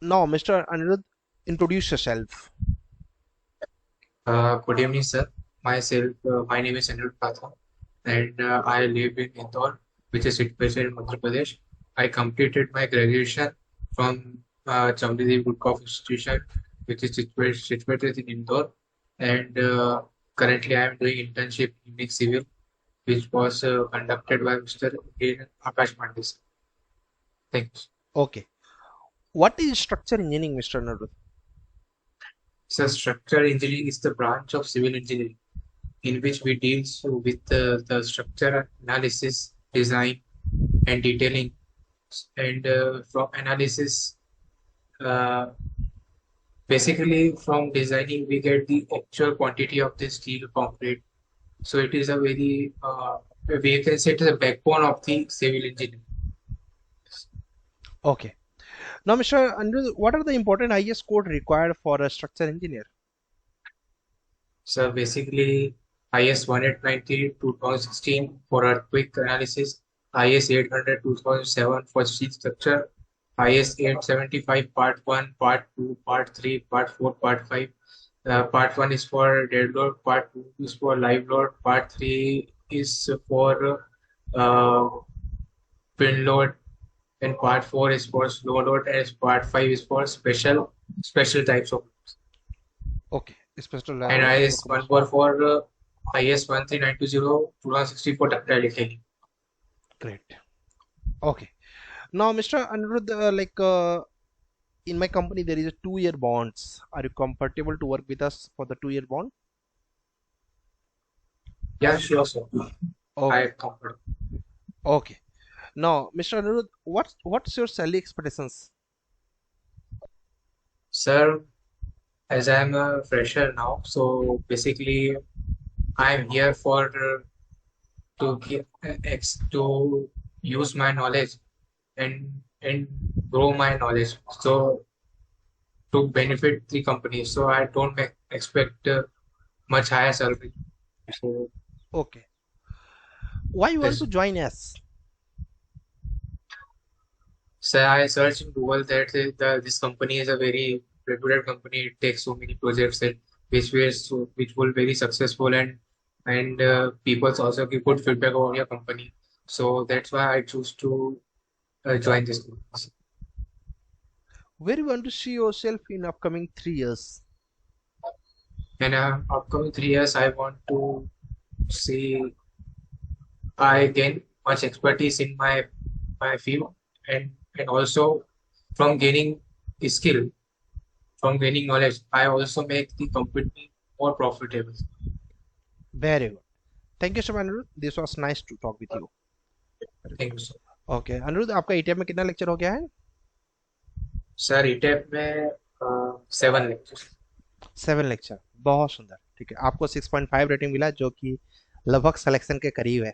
Now, Mr. Anirudh, introduce yourself. Good evening, sir. My name is Anirudh Pathwa, and I live in Indore, which is situated in Madhya Pradesh. I completed my graduation from Chamdidev Woodcock Institution, which is situated in Indore, and currently I am doing internship in Unix Civil, which was conducted by Mr. Akash Pandey, sir. Thanks. Okay. What is structure engineering, Mr. Anirudh? So, structural engineering is the branch of civil engineering in which we deal with the structure analysis, design, and detailing. And from analysis, uh, basically from designing, we get the actual quantity of the steel, concrete. So it is a very, we can say it is a backbone of the civil engineering. Okay. Now, Mr. Anirudh, what are the important IS code required for a structure engineer? So basically, IS 1890 2016 for earthquake analysis, IS 800 2007 for steel structure, IS 875 Part 1, Part 2, Part 3, Part 4, Part 5. Part 1 is for dead load, Part 2 is for live load, Part 3 is for uh, wind load, and Part 4 is for slow load, and Part 5 is for special types of. Okay. Special And IS locomotives. 1 for IS 13920 2016 for ductile detailing. Great. Okay. Now, Mr. Anirudh, in my company, there is a 2-year bonds. Are you comfortable to work with us for the 2-year bond? Yeah, sure, sir. I Okay. comfort. Okay. Now, Mr. Anirudh, what's your salary expectations? Sir, as I'm a fresher now, so basically I'm here for to use my knowledge and grow my knowledge. So to benefit the company. So I don't expect much higher salary. So, Okay. Why you want yes. to join us? So I searched in Google that this company is a very reputed company. It takes so many projects and which will very successful and people also give good feedback on your company. So that's why I choose to join this company. Where you want to see yourself in upcoming 3 years? And upcoming 3 years, I want to see I gain much expertise in my field and also from gaining skill, from gaining knowledge, I also make the company more profitable. Very good. Thank you so much, Anirudh. This was nice to talk with you. Thank you, sir. Okay Aniruddh आपका ATM में कितना lecture हो गया है? Sir ईटेप में 7 lecture. 7 lecture. बहुत सुंदर। ठीक है, आपको 6.5 रेटिंग मिला जो कि लगभग सिलेक्शन के करीब है।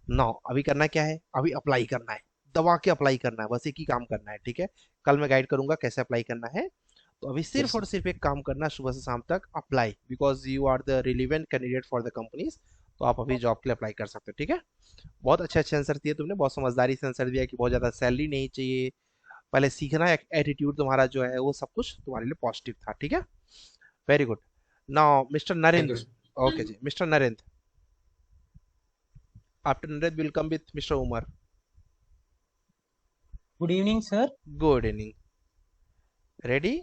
नाउ अभी करना क्या है? अभी अप्लाई करना है, दबा के अप्लाई करना है, बस एक ही काम करना है। ठीक है, कल मैं गाइड करूंगा कैसे अप्लाई करना है। तो अभी सिर्फ यस और सिर्फ एक काम करना है, सुबह से शाम तक apply, because you are the relevant candidate for the companies. तो आप अभी जॉब के लिए अप्लाई कर सकते हो। ठीक है, बहुत अच्छे अच्छे आंसर दिए तुमने, बहुत समझदारी से आंसर दिया कि बहुत ज़्यादा सैलरी नहीं चाहिए, पहले सीखना है। एटीट्यूड तुम्हारा जो है वो सब कुछ तुम्हारे लिए पॉजिटिव था। ठीक है, very good. Now mister thank you Narendra. Sir. Okay ji, mister Narendra. After Narendra will come with mister Umar. Good evening, sir. Good evening. Ready?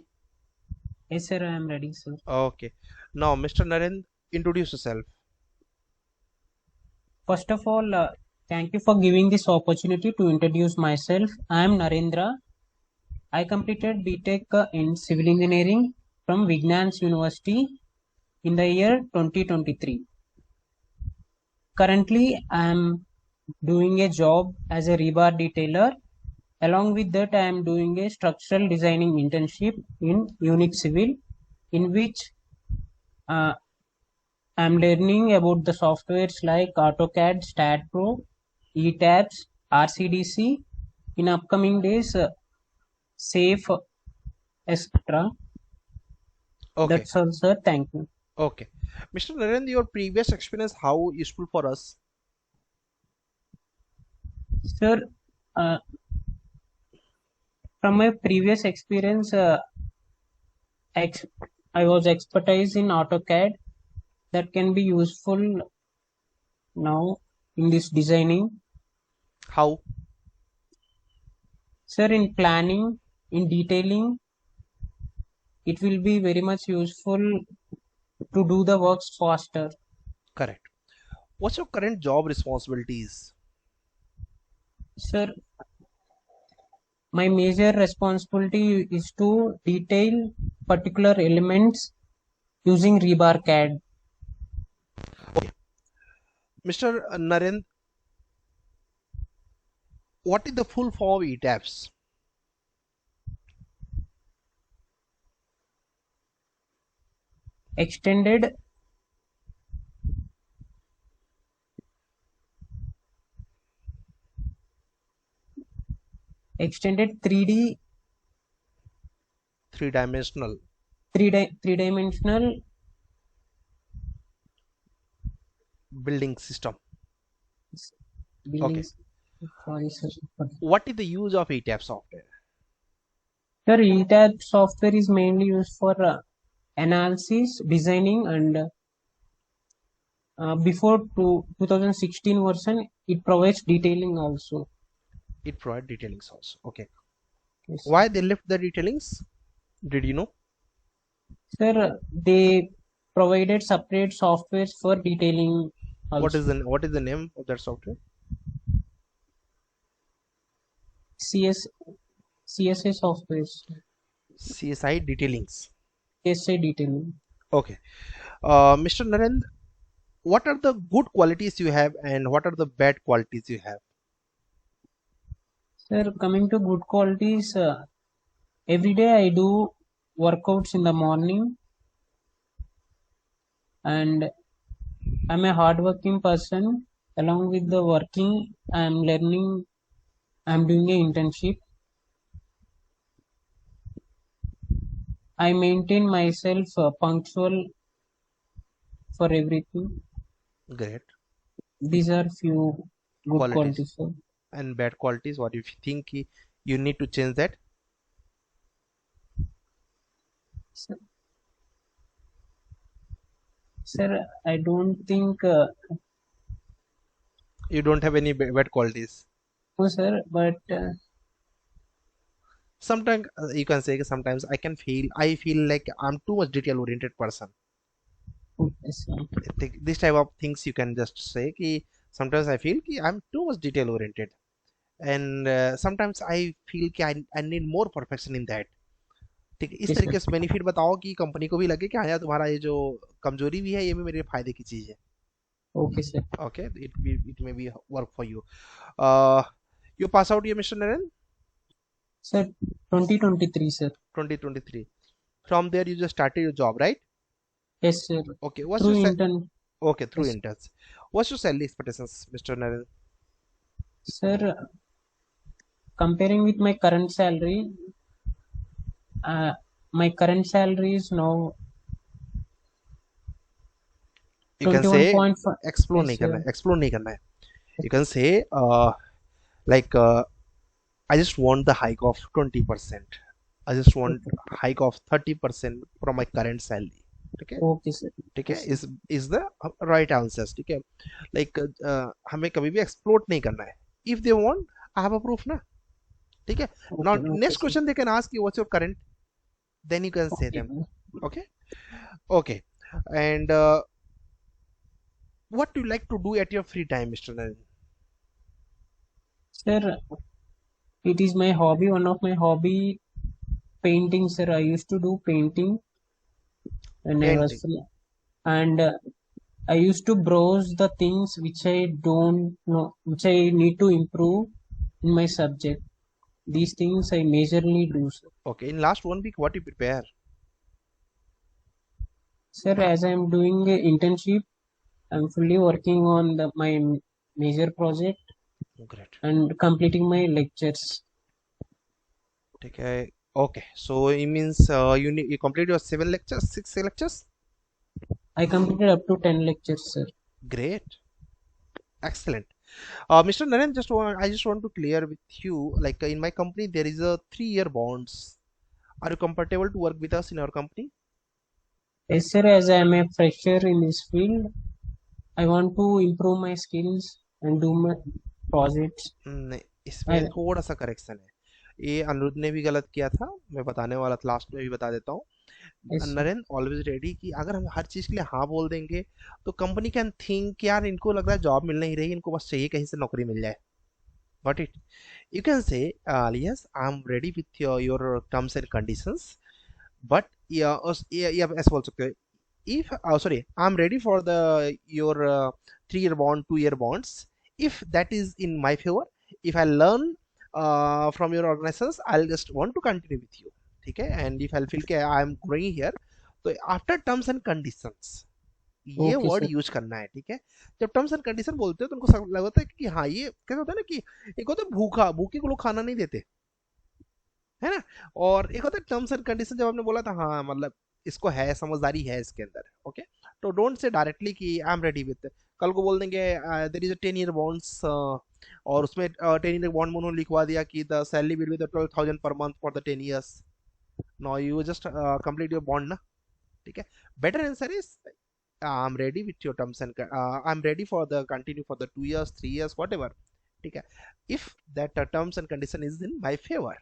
Yes, sir, I am ready, sir. Okay. Now mister Narendra, introduce yourself. First of all, thank you for giving this opportunity to introduce myself. I am Narendra. I completed BTech in Civil Engineering from Vignans University in the year 2023. Currently, I am doing a job as a rebar detailer. Along with that, I am doing a structural designing internship in Unix Civil, in which uh, I'm learning about the softwares like AutoCAD, StatPro, ETABS, RCDC. In upcoming days, SAFE, etc. Okay. That's all, sir. Thank you. Okay mister Narendra, your previous experience how useful for us? Sir, uh, From my previous experience, I was expertise in AutoCAD that can be useful now in this designing. How? Sir, in planning, in detailing, it will be very much useful to do the works faster. Correct. What's your current job responsibilities? Sir, my major responsibility is to detail particular elements using rebar CAD. Okay. Mr. Narendra, what is the full form of ETABS? Extended extended 3D Three-dimensional three-dimensional building system. Okay. buildings. Sorry, sir. What is the use of ETABS software? Sir, ETAB software is mainly used for analysis, designing, and before 2016 version, it provides detailing also. It provides detailings also. Okay. Yes. Why they left the detailings? Did you know? Sir, they provided separate softwares for detailing What is also. the name of that software? CSA softwares, CSI detailings. CSA detailing. Okay. Mr. Narendra, what are the good qualities you have and what are the bad qualities you have? Sir, coming to good qualities, every day I do workouts in the morning, and I'm a hardworking person. Along with the working, I'm learning, I'm doing an internship. I maintain myself punctual for everything. Great. These are few good Qualities. qualities, sir. And bad qualities, what if you think you need to change that? Sir, sir, I don't think, You don't have any bad qualities. no, sir, but Sometimes you can say sometimes I feel like I'm too much detail oriented person. okay, sir. This type of things you can just say कि sometimes I feel कि I'm too much detail oriented and sometimes I feel कि I need more perfection in that. ठीक है, इस Yes, तरीके sir. से benefit बताओ कि कंपनी को भी लगे कि हाँ यार तुम्हारा ये जो कमजोरी भी है ये भी मेरे फायदे की चीज है. Okay, sir. Okay, it may be work for you. uh you pass out here, Mr. Naren? Sir, 2023, sir. 2023. From there you just started your job, right? Yes, sir. Okay, what's Through your intern. okay, through Yes, interns. What's your salary expectations, Mr. Naren? sir. Comparing with my current salary, uh, my current salary is now You can say 21.5. explore Yes, नहीं करना sir. है, explore नहीं करना है. You can say like I just want the hike of 20%. I just want Okay. hike of 30% from my current salary. ठीक है, Okay, sir. ठीक है, Yes, sir. is the right answers. ठीक है, like हमें कभी भी exploit नहीं करना है. If they want, I have a proof ना. ठीक है. Now Okay, okay, next sir. question they can ask you what's your current, then you can say Okay. them. Okay, okay. And what do you like to do at your free time, Mr. Naren? Sir, it is my hobby. One of my hobby, painting, sir. I used to do painting when I was Painting. free, and I used to browse the things which I don't know, which I need to improve in my subject. These things I majorly do, sir. Okay, in last 1 week what you prepare? Sir, as I'm doing a internship, I'm fully working on my major project Great. and completing my lectures. ठीक है. Okay, so it means you complete your 7 lectures, 6 lectures. I completed up to 10 lectures, sir. Great, excellent. Mr. Naren, I just want to clear with you, like in my company, there is a 3-year bonds. Are you comfortable to work with us in our company? Yes, sir, as I am a fresher in this field, I want to improve my skills and do my projects. नहीं, इसमें I, थोड़ा सा correction है। ये अनिरुद्ध ने भी गलत किया था, मैं बताने वाला था, लास्ट में भी बता देता हूँ। yes, sir. Narendra always ready कि अगर हम हर चीज के लिए हाँ बोल देंगे तो कंपनी कैन थिंक यार इनको लग रहा है जॉब मिल नहीं रही, इनको बस चाहिए कहीं से नौकरी मिल जाए। Got it? You can say, yes, I'm ready with your terms and conditions, but yeah, yeah, ऐसे बोल सकते हो। If, sorry, I'm ready for the your 3-year bond, 2-year bonds. If that is in my favor, if I learn from your organizations, I'll just want to continue with you. ठीक है? And if I feel कि I'm growing here, तो after terms and conditions ये Okay, word sir. Use करना है। ठीक है? जब टर्म्स एंड कंडीशन बोलते हो तो उनको लगता है कि हाँ ये कैसे होता है ना कि एक होता है भूखा, भूखे को लोग खाना नहीं देते, है ना? और एक होता है टर्म्स एंड कंडीशन, जब आपने बोला था हाँ मतलब इसको है, समझदारी है इसके अंदर। ओके, तो डोंट से डायरेक्टली कि आई एम रेडी विद। कल को बोल देंगे there is a 10-year bonds, और उसमें 10-year बॉन्ड में उन्होंने लिखवा दिया कि the salary will be the 12,000 per month for the 10 years। No, you just complete your bond ना। ठीक है? Better answer is I'm ready with your terms and I'm ready for the continue for the 2 years, 3 years, whatever. ठीक है? If that terms and condition is in my favor,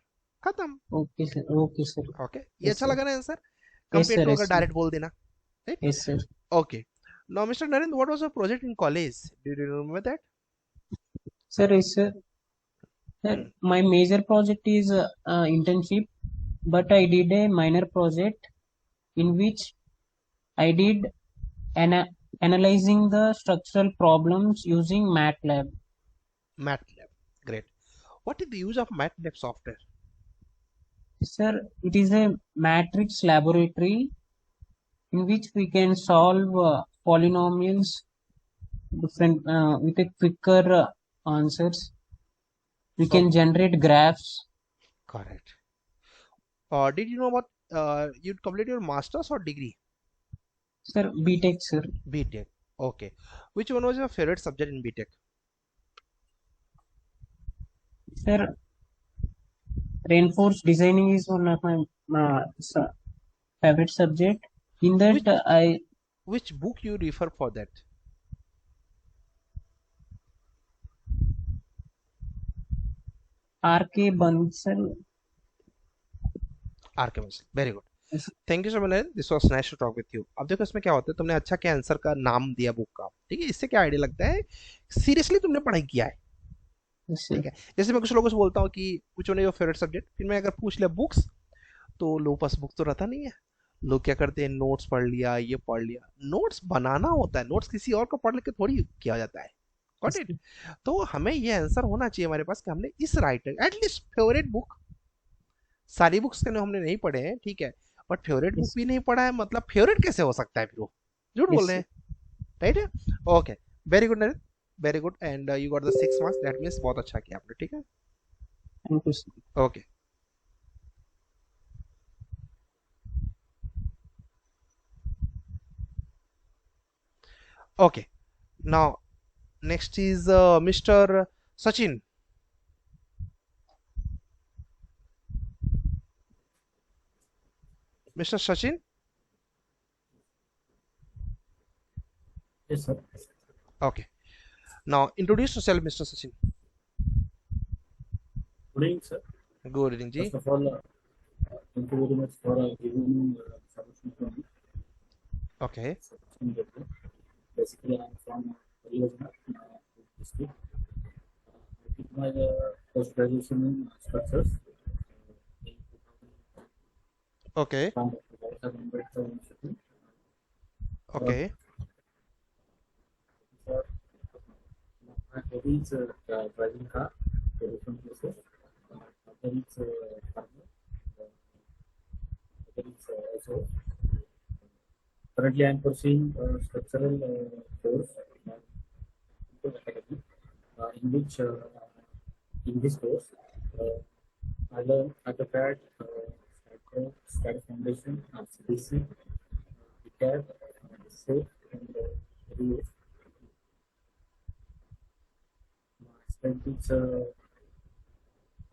खत्म। Okay, sir. Okay, sir. Okay, ये Yes, अच्छा sir. लगा ना answer, Yes, compare sir. To Yes, अगर sir. Direct बोल देना, right? Yes, sir. Okay, now mister Narendra, what was your project in college? Do you remember that? Sir, yes, sir. Sir, my major project is internship, but I did a minor project in which I did ana analyzing the structural problems using MATLAB. MATLAB, great. What is the use of MATLAB software? Sir, it is a matrix laboratory in which we can solve polynomials different with a quicker answers. We So can generate graphs. correct. Did you know about you complete your masters or degree? Sir, BTech, sir. BTech. Okay. Which one was your favorite subject in BTech? Sir, reinforced designing is one of my favorite subject. In that, Which I which book you refer for that? RK Bansal. आर्केमिस्ट, very good. Thank you so much, this was nice to talk with you. अब देखो इसमें क्या होता है, तुमने अच्छा क्या आंसर का नाम दिया बुक का, ठीक है? इससे क्या आइडिया लगता है सीरियसली तुमने पढ़ाई किया है। Yes, ठीक sir. है? जैसे मैं कुछ लोगों से बोलता हूँ कि कुछ उन्हें योर फेवरेट सब्जेक्ट, फिर मैं अगर पूछ लिया बुक्स, तो लोगों पास बुक तो रहता नहीं है। लोग क्या करते हैं, नोट्स पढ़ लिया, ये पढ़ लिया। नोट्स बनाना होता है, नोट्स किसी और को पढ़ के थोड़ी किया जाता है। Got Yes, it? sir. तो हमें ये आंसर होना चाहिए हमारे पास कि हमने इस राइटर एटलीस्ट फेवरेट बुक, सारी बुक्स के नाम हमने नहीं पढ़े हैं, ठीक है, बट फेवरेट बुक Yes, भी नहीं पढ़ा है, मतलब फेवरेट कैसे हो सकता है फिर वो? झूठ बोल yes, रहे sir. हैं, राइट है? Okay, very good Narendra, very good, and you got the 6 marks, that means बहुत अच्छा किया आपने। ठीक है? Thank you, sir. Okay, okay, now next is mister Sachin. Mister Sachin, Yes, sir. Okay, now introduce yourself mister Sachin. Good evening, sir. Good evening जी। First of all, thank you very much for giving me submission to me. Okay, Submission letter. Basically, I am from Haryana district. I did my post graduation in structures okay, from Dr. Ambedkar University. Okay, For my hobby is driving car to different places. Other is farmer. Other is also. Currently, I am pursuing structural course academy, in which in this course I learn AutoCAD, SCAD Foundation, CDC, CAD, SAFE, and VS. strength is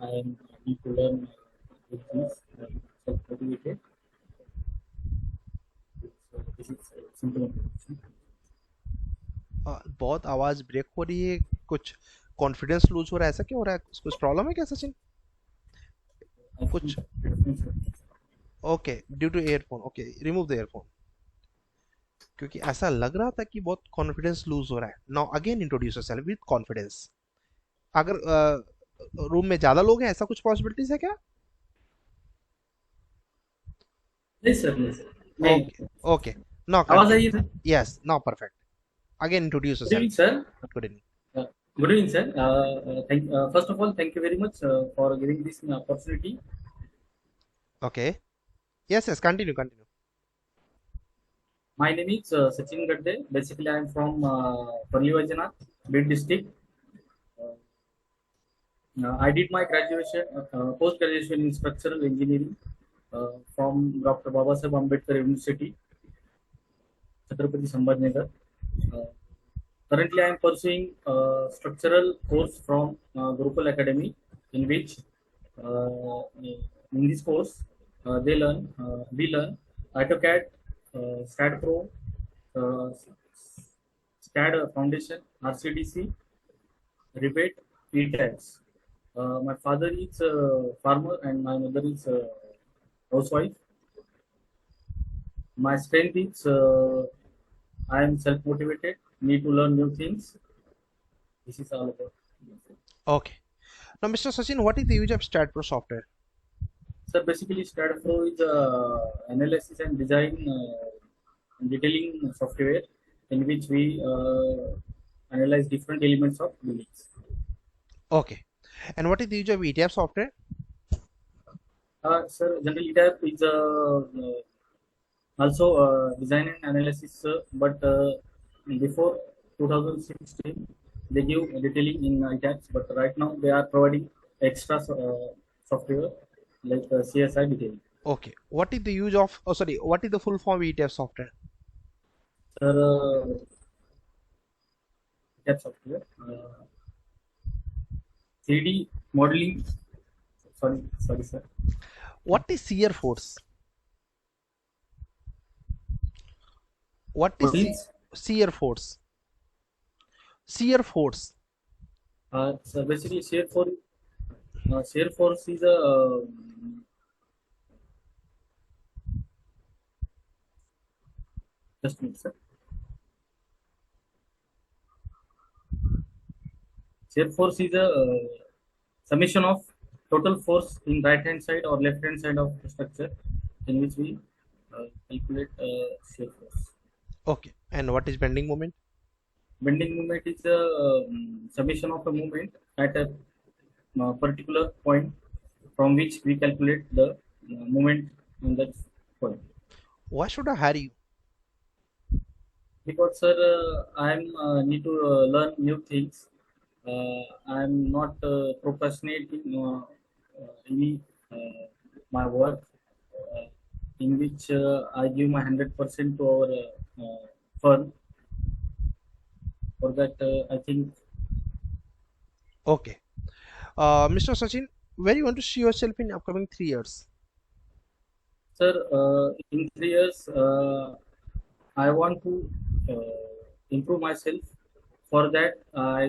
I am need to learn with this. Self-motivated. This is simple introduction. बहुत आवाज break हो रही है, कुछ confidence lose हो रहा है, ऐसा क्यों हो रहा है? कुछ प्रॉब्लम है क्या सचिन? I कुछ think headphones. Okay, due to earphone, okay remove the earphone, क्योंकि ऐसा लग रहा था कि बहुत कॉन्फिडेंस लूज हो रहा है. Now again introduce yourself with confidence. अगर रूम में ज्यादा लोग हैं, ऐसा कुछ पॉसिबिलिटीज है क्या? नहीं सर, नहीं सर. नहीं. ओके ओके, नाउ आवाज आई है sir? Yes, now perfect. Again introduce Good evening, yourself. sir. Good evening. Good evening, sir. First of all, thank you very much for giving this opportunity. Okay, yes yes, continue continue. My name is Sachin Gadde. Basically, I am from Parli Vaidyanath, Bid district. I did my graduation, post-graduation in structural engineering from Dr. Babasaheb Ambedkar University, Chhatrapati Sambhajinagar. Currently, I am pursuing structural course from Gurukul Academy, in which in this course we learn AutoCAD, STAAD Pro, STAAD Foundation, RCDC, Revit, ETABS. My father is a farmer and my mother is a housewife. My strength is I am self-motivated, need to learn new things. This is all about. Okay. Now, Mr. Sachin, what is the use of STAAD Pro software? Sir, basically, STAAD Pro is analysis and design detailing software in which we analyze different elements of buildings. Okay. And what is the use of ETF software? Sir, generally ETAP is also design and analysis, but before 2016 they give detailing in ETAPs, but right now they are providing extra software like CSI detailing. Okay. What is the use of, oh sorry, what is the full form ETF software? Sir, ETAP software, 3D modeling. Sorry, sir. What is shear force? What is shear force? Shear force. So basically, shear force is a just a minute, sir. Shear force is a summation of total force in right hand side or left hand side of the structure, in which we calculate shear force. Okay. And what is bending moment? Bending moment is a summation of a moment at a particular point from which we calculate the moment in that point. Why should I hire you? Because, sir, I am need to learn new things. I am not procrastinating any my work, in which I give my 100% to our firm. For that, I think. Okay. Mr. Sachin, where you want to see yourself in upcoming 3 years? Sir, in 3 years, I want to improve myself. For that, I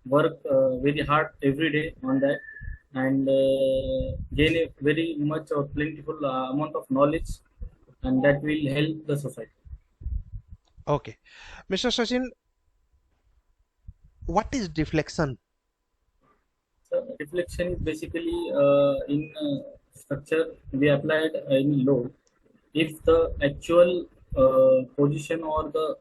work very hard every day on that, and gain a very much or plentiful amount of knowledge, and that will help the society. Okay. Mr. Sachin, what is deflection? So deflection is basically in structure we applied in load. If the actual position or the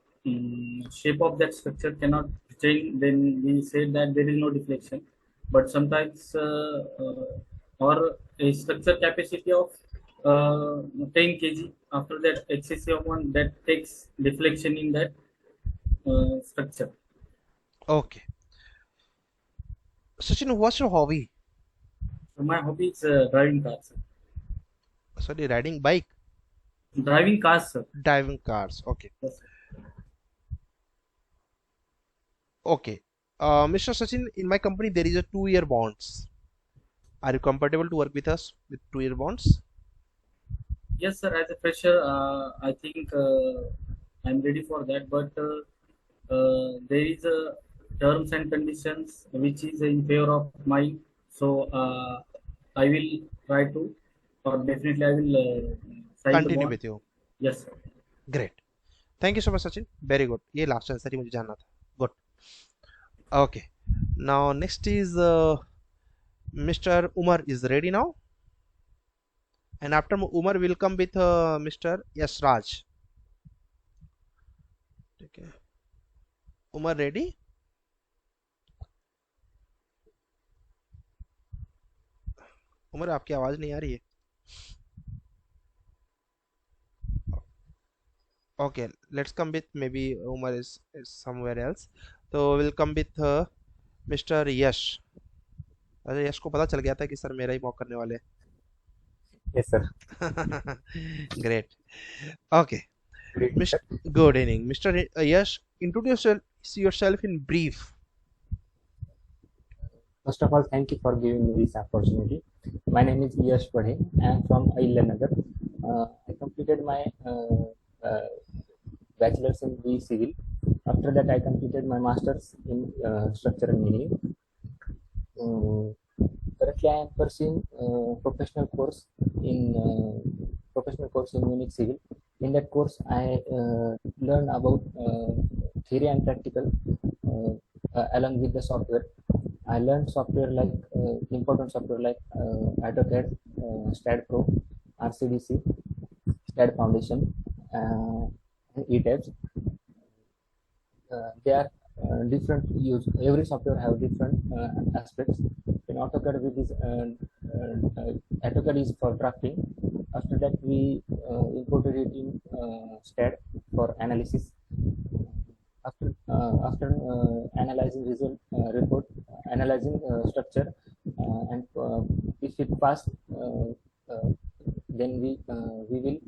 shape of that structure cannot change, then we say that there is no deflection. But sometimes or a structure capacity of 10 kg, after that excessive one, that takes deflection in that structure. Okay. Sachin, what's your hobby? So my hobby is driving cars. Sorry, riding bike? Driving cars, sir. Driving cars. Okay. Yes. Okay. Mr. Sachin, in my company there is a 2-year bonds. Are you compatible to work with us with 2-year bonds? Yes, sir. As a fresher, I think I'm ready for that. But there is a terms and conditions which is in favor of mine. So I will try to, or definitely I will sign the Continue bond. with you. Yes, sir. Great. Thank you so much, Sachin. Very good. ये last answer ही मुझे जानना था. Good. Okay. Now next is Mr. Umar is ready now, and after Umar will come with Mr. Yasraj. Okay. Umar ready? Umar आपकी आवाज नहीं आ रही है. Okay, let's come with maybe Umar is somewhere else. So we'll come with Mr. Yash. अरे यश को पता चल गया था कि सर मेरा ही मॉक करने वाले Yes, sir. हैं. Great. Okay. Good evening, sir. Good evening, Mr. Yash. Introduce yourself in brief. First of all, thank you for giving me this opportunity. My name is Yash Padhe. I am from Ahilanagar. I completed my bachelor's in BE Civil. After that, I completed my master's in structural engineering. Currently, I am pursuing professional course in Unix Civil. In that course, I learn about theory and practical along with the software. I learned software like important software like AutoCAD, STAAD Pro, RCDC, STAAD Foundation, and ETABS. They are different use. Every software have different aspects. In AutoCAD, AutoCAD is for drafting. After that, we imported it in STAAD for analysis. After analyzing result report, analyzing structure, and if it passed, then we will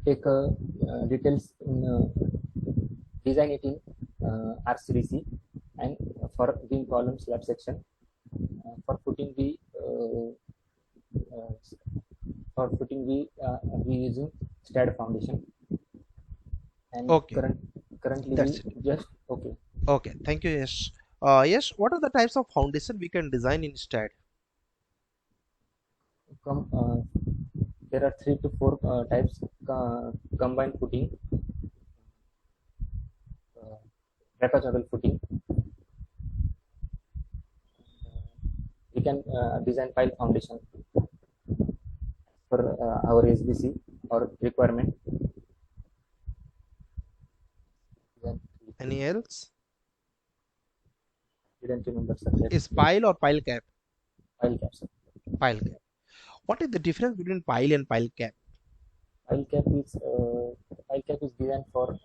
take details in design it in RCDC, and for beam column slab section, for footing we using STAAD Foundation, and Okay, currently that's we it. just okay. Okay, thank you, Yash. Yes, what are the types of foundation we can design instead? There are 3 to 4 types: combined footing, trapezoidal footing. We can design pile foundation for our SBC or requirement. Any else? Didn't remember, sir. Is pile or pile cap? Pile cap, sir. Pile cap. What is the difference between pile and pile cap? Pile cap is designed for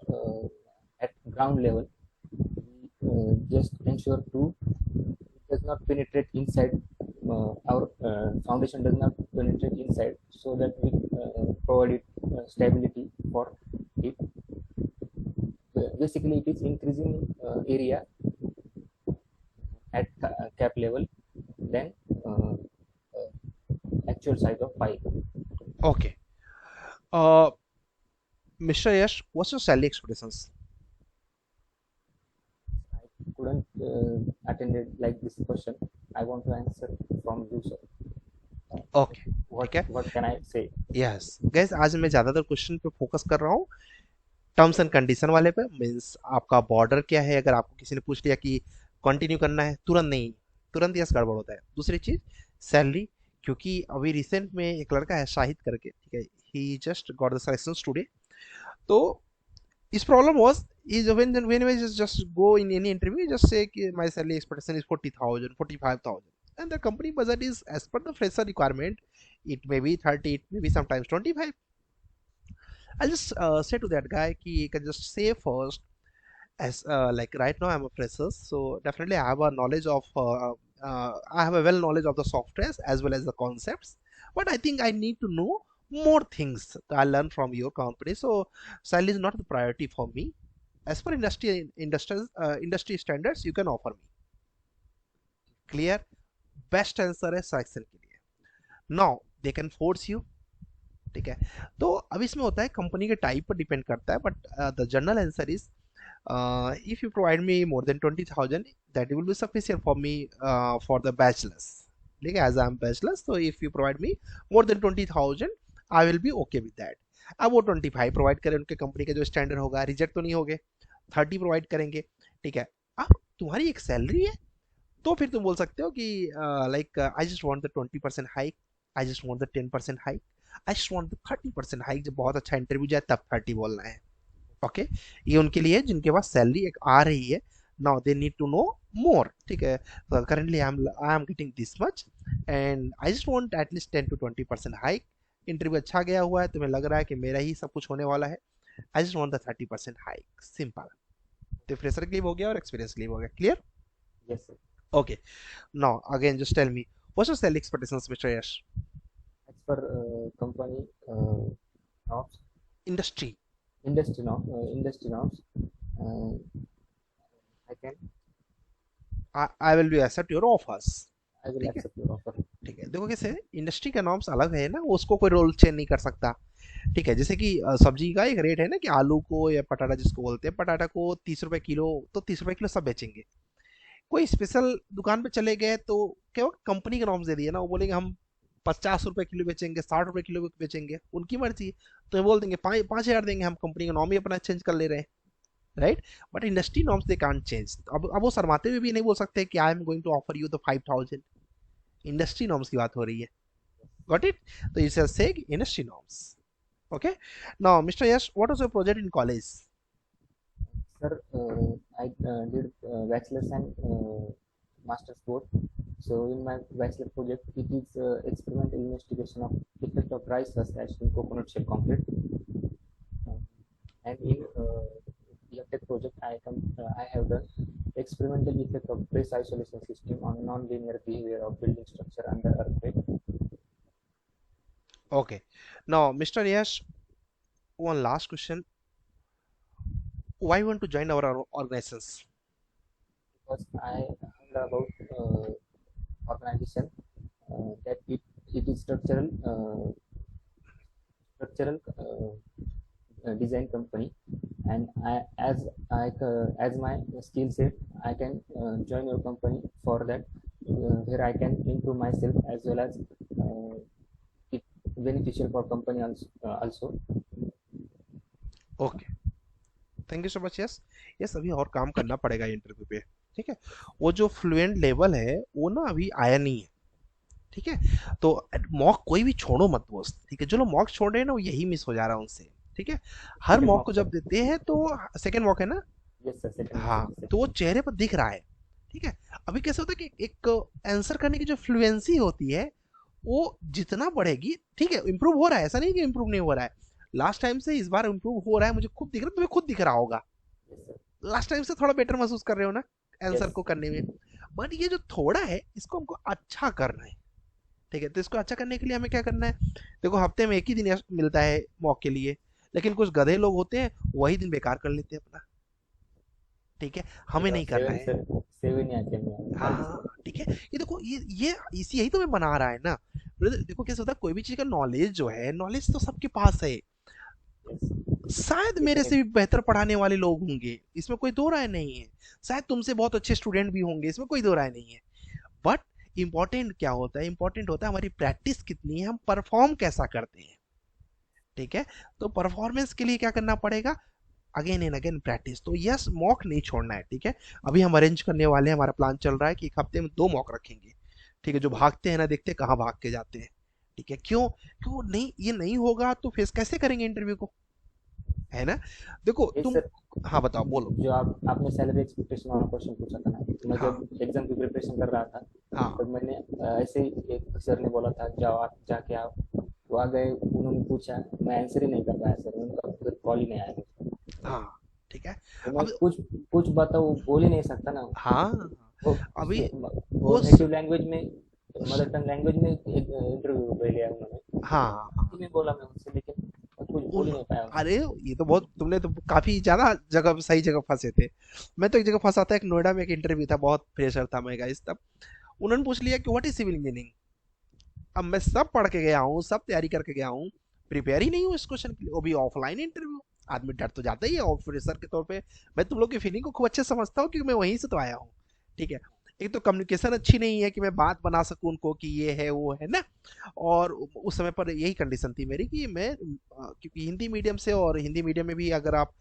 at ground level. We just ensure to it does not penetrate inside. Our foundation does not penetrate inside, so that we provide it stability for it. Basically, it is increasing area at cap level than actual size of pile. Okay. Mr. Yash, what's your salary expectations? I couldn't attend it like this question. I want to answer from you, sir. Okay, ठीक है. What can I say? Yes, guys, आज मैं ज़्यादातर question पे focus कर रहा हूँ. Terms and condition वाले पे. मीन्स आपका बॉर्डर क्या है. अगर आपको किसी ने पूछ लिया कि कंटिन्यू करना है, तुरंत नहीं, तुरंत यस गड़बड़ होता है. दूसरी चीज सैलरी, क्योंकि अभी रिसेंट में एक लड़का है शाहिद करके, ठीक है, he just got the selections today. तो his problem was is when we just go in any interview, just say कि my salary expectation is 40,000, 45,000, and the company budget is as per the fresher requirement. It may be 30, it may be sometimes 25. I'll just say to that guy कि you can just say first, as like right now I'm a fresher, so definitely I have a knowledge of I have a well knowledge of the softwares as well as the concepts, but I think I need to know more things I learn from your company. So salary is not the priority for me. as per industry standards you can offer me. Clear? Best answer है selection के लिए. Now they can force you. ठीक है. तो अब इसमें होता है कंपनी के टाइप पर डिपेंड करता है, but the general answer is if you provide me more than 20,000 that will be sufficient for me for the bachelor's. ठीक है, as I am bachelor's, so if you provide me more than 20,000 I will be okay with that. अब वो 25 provide करें, उनके company का जो standard होगा, reject तो नहीं होगे. 30 प्रोवाइड करेंगे. ठीक है. अब तुम्हारी एक सैलरी है, तो फिर तुम बोल सकते हो कि like I just want the 20% hike, I just want the 10% hike, I just want the 30% hike. जब बहुत अच्छा इंटरव्यू जाए तब 30 बोलना है. ओके. ये उनके लिए जिनके पास सैलरी एक आ रही है. Now they need to know more. ठीक है. Currently I am getting this much and I just want at least 10 to 20% hike. Interview अच्छा गया हुआ है, तुम्हें लग रहा है कि मेरा ही सब कुछ होने वाला है, आई just want the 30% hike. Simple. तो फ्रेशर के लिए हो गया और एक्सपीरियंस के लिए हो गया. Clear? Yes, sir. Okay. Now again, just tell me, what's your salary expectations, Mr. Yash? As per company norms, Industry. industry norms, I can I will be accept your offers. I will ठीक है. accept your offer. ठीक है. देखो कैसे industry का norms अलग है ना, उसको कोई रोल चेंज नहीं कर सकता. ठीक है. जैसे कि सब्जी का एक रेट है ना, कि आलू को या पटाटा जिसको बोलते हैं, पटाटा को 30 रुपए किलो, तो 30 रुपए किलो सब बेचेंगे. कोई स्पेशल दुकान पे चले गए तो क्या होगा, कंपनी के नॉर्म्स दे दिए ना, वो बोलेंगे हम 50 रुपए किलो बेचेंगे, 60 रुपए किलो बेचेंगे, उनकी मर्जी. तो ये बोल देंगे 5,000 देंगे, हम कंपनी का नॉर्म ही अपना चेंज कर ले रहे हैं. Right. But industry norms they can't change. अब वो शर्माते हुए भी नहीं बोल सकते कि I am going to offer you the 5,000. Industry norms की बात हो रही है. Got it? तो it says industry norms. Okay. Now mister Yash, what was your project in college? Sir, I did bachelor's and master's both. So in my bachelor project, it is experimental investigation of effect of rice husk ash in coconut shell concrete. And in EFTech project, I have done experimental effect of press isolation system on non-linear behavior of building structure under earthquake. Okay. Now, Mr. Yash, one last question. Why you want to join our organizations? Because I heard about organization that it is structural design company, and as my skill set, I can join your company for that, where I can improve myself as well as it beneficial for company also. Okay. Thank you so much. Yes. Yes, अभी और काम करना पड़ेगा interview पे. ठीक है. वो जो फ्लुएंट लेवल है वो ना अभी आया नहीं है. ठीक है. तो मॉक कोई भी छोड़ो मत दोस्त. ठीक है. जो लोग मॉक छोड़ रहे हैं ना, वो यही मिस हो जा रहा है उनसे. ठीक है. हर Second मॉक mock, को sir. जब देते हैं तो सेकेंड मॉक है ना. Yes, sir. Second हाँ. mock. तो वो चेहरे पर दिख रहा है. ठीक है. अभी कैसे होता है कि एक आंसर करने की जो फ्लुएंसी होती है वो जितना बढ़ेगी, ठीक है, इंप्रूव हो रहा है, ऐसा नहीं कि इंप्रूव नहीं हो रहा है. लास्ट टाइम से इस बार इंप्रूव हो रहा है, मुझे खुद दिख रहा है, तुम्हें खुद दिख रहा होगा. Yes, sir. लास्ट टाइम से थोड़ा बेटर महसूस कर रहे हो ना आंसर Yes. को करने में. बट ये जो थोड़ा है इसको हमको अच्छा करना है. ठीक है. तो इसको अच्छा करने के लिए हमें क्या करना है? देखो, हफ्ते में एक ही दिन मिलता है मॉक के लिए, लेकिन कुछ गधे लोग होते हैं वही दिन बेकार कर लेते हैं अपना. ठीक है. हमें नहीं करना है. सेवन या 10 हाँ. ठीक है. ये देखो, ये इसी यही तो मैं बना रहा है ना. ब्रदर, देखो कैसे होता है, कोई भी चीज का नॉलेज जो है, नॉलेज तो सबके पास है. शायद मेरे से भी बेहतर पढ़ाने वाले लोग होंगे, इसमें कोई दो राय नहीं है. शायद तुमसे बहुत अच्छे स्टूडेंट भी होंगे, इसमें कोई दो राय नहीं है. बट इंपॉर्टेंट क्या होता है? इंपॉर्टेंट होता है हमारी प्रैक्टिस कितनी है, हम परफॉर्म कैसा करते हैं. ठीक है. तो परफॉर्मेंस के लिए क्या करना पड़ेगा? Again and again practice. तो यस, मॉक नहीं छोड़ना है. ठीक है. अभी हम अरेंज करने वाले हैं, हमारा प्लान चल रहा है कि एक हफ्ते में 2 मॉक रखेंगे. ठीक है. जो भागते हैं ना, देखते हैं कहाँ भाग के जाते हैं. ठीक है. क्यों क्यों नहीं, ये नहीं होगा तो फेस कैसे करेंगे इंटरव्यू को, है ना? देखो Yes, तुम. sir. हाँ, बताओ, बोलो. जो आपने सैलरी एक्सपेक्टेशन वाला क्वेश्चन पूछा था ना, मैं हाँ. जब एग्जाम की प्रिपरेशन कर रहा था, हाँ. तो मैंने ऐसे ही एक सर ने बोला था जाओ आप जाके आओ. वो आ गए, उन्होंने पूछा, मैं आंसर ही नहीं कर पाया सर, उनका फिर कॉल ही नहीं आया मुझे. हाँ. ठीक है. तो मैं अब कुछ बात वो बोल ही नहीं सकता ना. हाँ, वो अभी वो वो नेटिव लैंग्वेज में, मदर टंग लैंग्वेज में इंटरव्यू ले लिया उन्होंने. हाँ. हिंदी में बोला मैं उनसे, लेकिन मैं कुछ बोल ही नहीं पाया। अरे ये तो बहुत, तुमने तो काफी ज्यादा जगह, सही जगह फंसे थे। मैं तो एक जगह फंसा था, एक नोएडा में एक इंटरव्यू था, बहुत प्रेशर था मैं गाइस तब। उन्होंने पूछ लिया कि व्हाट इज सिविल इंजीनियरिंग। अब मैं सब पढ़ के गया हूँ, सब तैयारी करके गया हूँ, प्रिपेयर ही नहीं हूँ इस क्वेश्चन के लिए, वो भी ऑफलाइन इंटरव्यू। आदमी डर तो जाता ही है ऑफिसर के तौर पे। मैं तुम लोग की फीलिंग को खूब अच्छे से समझता हूँ क्योंकि मैं वहीं से तो आया हूँ। ठीक है। एक तो कम्युनिकेशन अच्छी नहीं है कि मैं बात बना सकूं उनको कि ये है वो है ना। और उस समय पर यही कंडीशन थी मेरी कि मैं क्योंकि हिंदी मीडियम से, और हिंदी मीडियम में भी अगर आप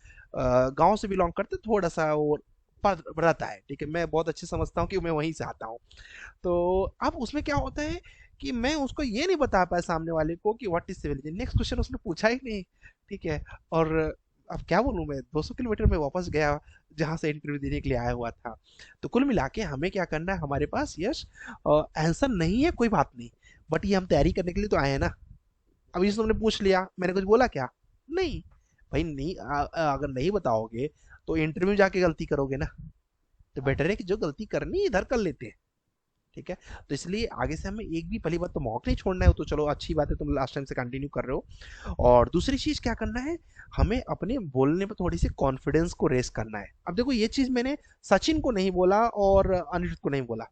गांव से बिलोंग करते थोड़ा सा वो रहता है। ठीक है, मैं बहुत अच्छे समझता हूँ कि मैं वहीं से आता हूँ। तो अब उसमें क्या होता है कि मैं उसको ये नहीं बता पाया सामने वाले को कि what is civil engineering, next question उसने पूछा ही नहीं। ठीक है। और अब क्या बोलूं, मैं 200 किलोमीटर में वापस गया जहां से इंटरव्यू देने के लिए आया हुआ था। तो कुल मिला के हमें क्या करना है, हमारे पास यश आंसर नहीं है, कोई बात नहीं, बट ये हम तैयारी करने के लिए तो आए हैं ना। अब ये तुमने पूछ लिया, मैंने कुछ बोला क्या? नहीं भाई, नहीं अगर नहीं बताओगे तो इंटरव्यू जाके गलती करोगे ना। तो बेटर है कि जो गलती करनी है, इधर कर लेते हैं। ठीक है। तो इसलिए आगे से हमें एक भी पहली बात तो मौका नहीं छोड़ना है। वो तो चलो अच्छी बात है, तुम लास्ट टाइम से कंटिन्यू कर रहे हो। और दूसरी चीज क्या करना है, हमें अपने बोलने पर थोड़ी सी कॉन्फिडेंस को रेस करना है। अब देखो, ये चीज मैंने सचिन को नहीं बोला और अनिरुद्ध को नहीं बोला।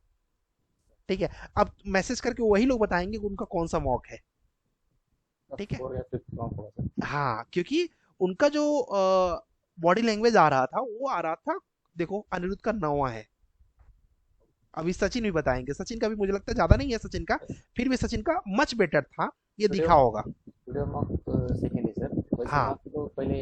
ठीक है। अब मैसेज करके वही लोग बताएंगे कि उनका कौन सा मॉक है। ठीक है। 4 या 5 मार्क होगा सर। हाँ, क्योंकि उनका जो बॉडी लैंग्वेज आ रहा था, वो आ रहा था, देखो अनिरुद्ध का 9वां है। अभी सचिन भी बताएंगे, सचिन का भी मुझे लगता है ज्यादा नहीं है सचिन का, फिर भी सचिन का मच बेटर था, ये वीडियो दिखा होगा। वीडियो मॉक सेकंड है सर, वैसे हाँ। मॉक तो पहले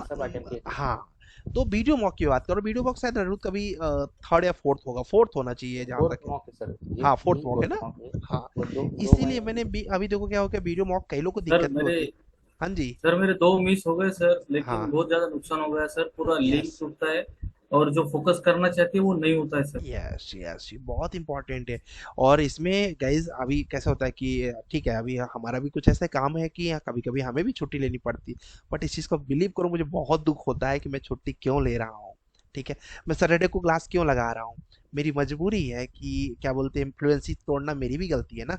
सब अटेम्प्ट किए थे। हाँ, तो वीडियो मॉक की बात करो, वीडियो मॉक शायद अनिरुद्ध का भी थर्ड या फोर्थ होगा, फोर्थ होना चाहिए जहां फोर्थ तक है। मॉक है सर, ये हाँ, फोर्थ यही मॉक है फोर्थ ना। मॉक है। हाँ, वो दो दो इसीलिए मैंने। अभी देखो क्या हो गया, वीडियो मॉक कई लोग को सर दिक्कत भी मेरे होती है। हाँ जी। सर मेरे दो मिस हो गए सर, लेकिन हाँ। बहुत ज्यादा नुकसान हो गया सर, पूरा लिंक यस, टूटता है और जो फोकस करना चाहती है वो नहीं होता है सर। यस, यस, ये बहुत इंपॉर्टेंट है। और इसमें गाइज अभी कैसा होता है कि ठीक है, अभी हमारा भी कुछ ऐसा काम है कि कभी कभी हमें भी छुट्टी लेनी पड़ती। बट इस चीज़ को बिलीव करो, मुझे बहुत दुख होता है कि मैं छुट्टी क्यों ले रहा हूँ। ठीक है। मैं सैटरडे को क्लास क्यों लगा रहा हूँ, मेरी मजबूरी है कि क्या बोलते हैं, फ्लुएंसी तोड़ना मेरी भी गलती है ना।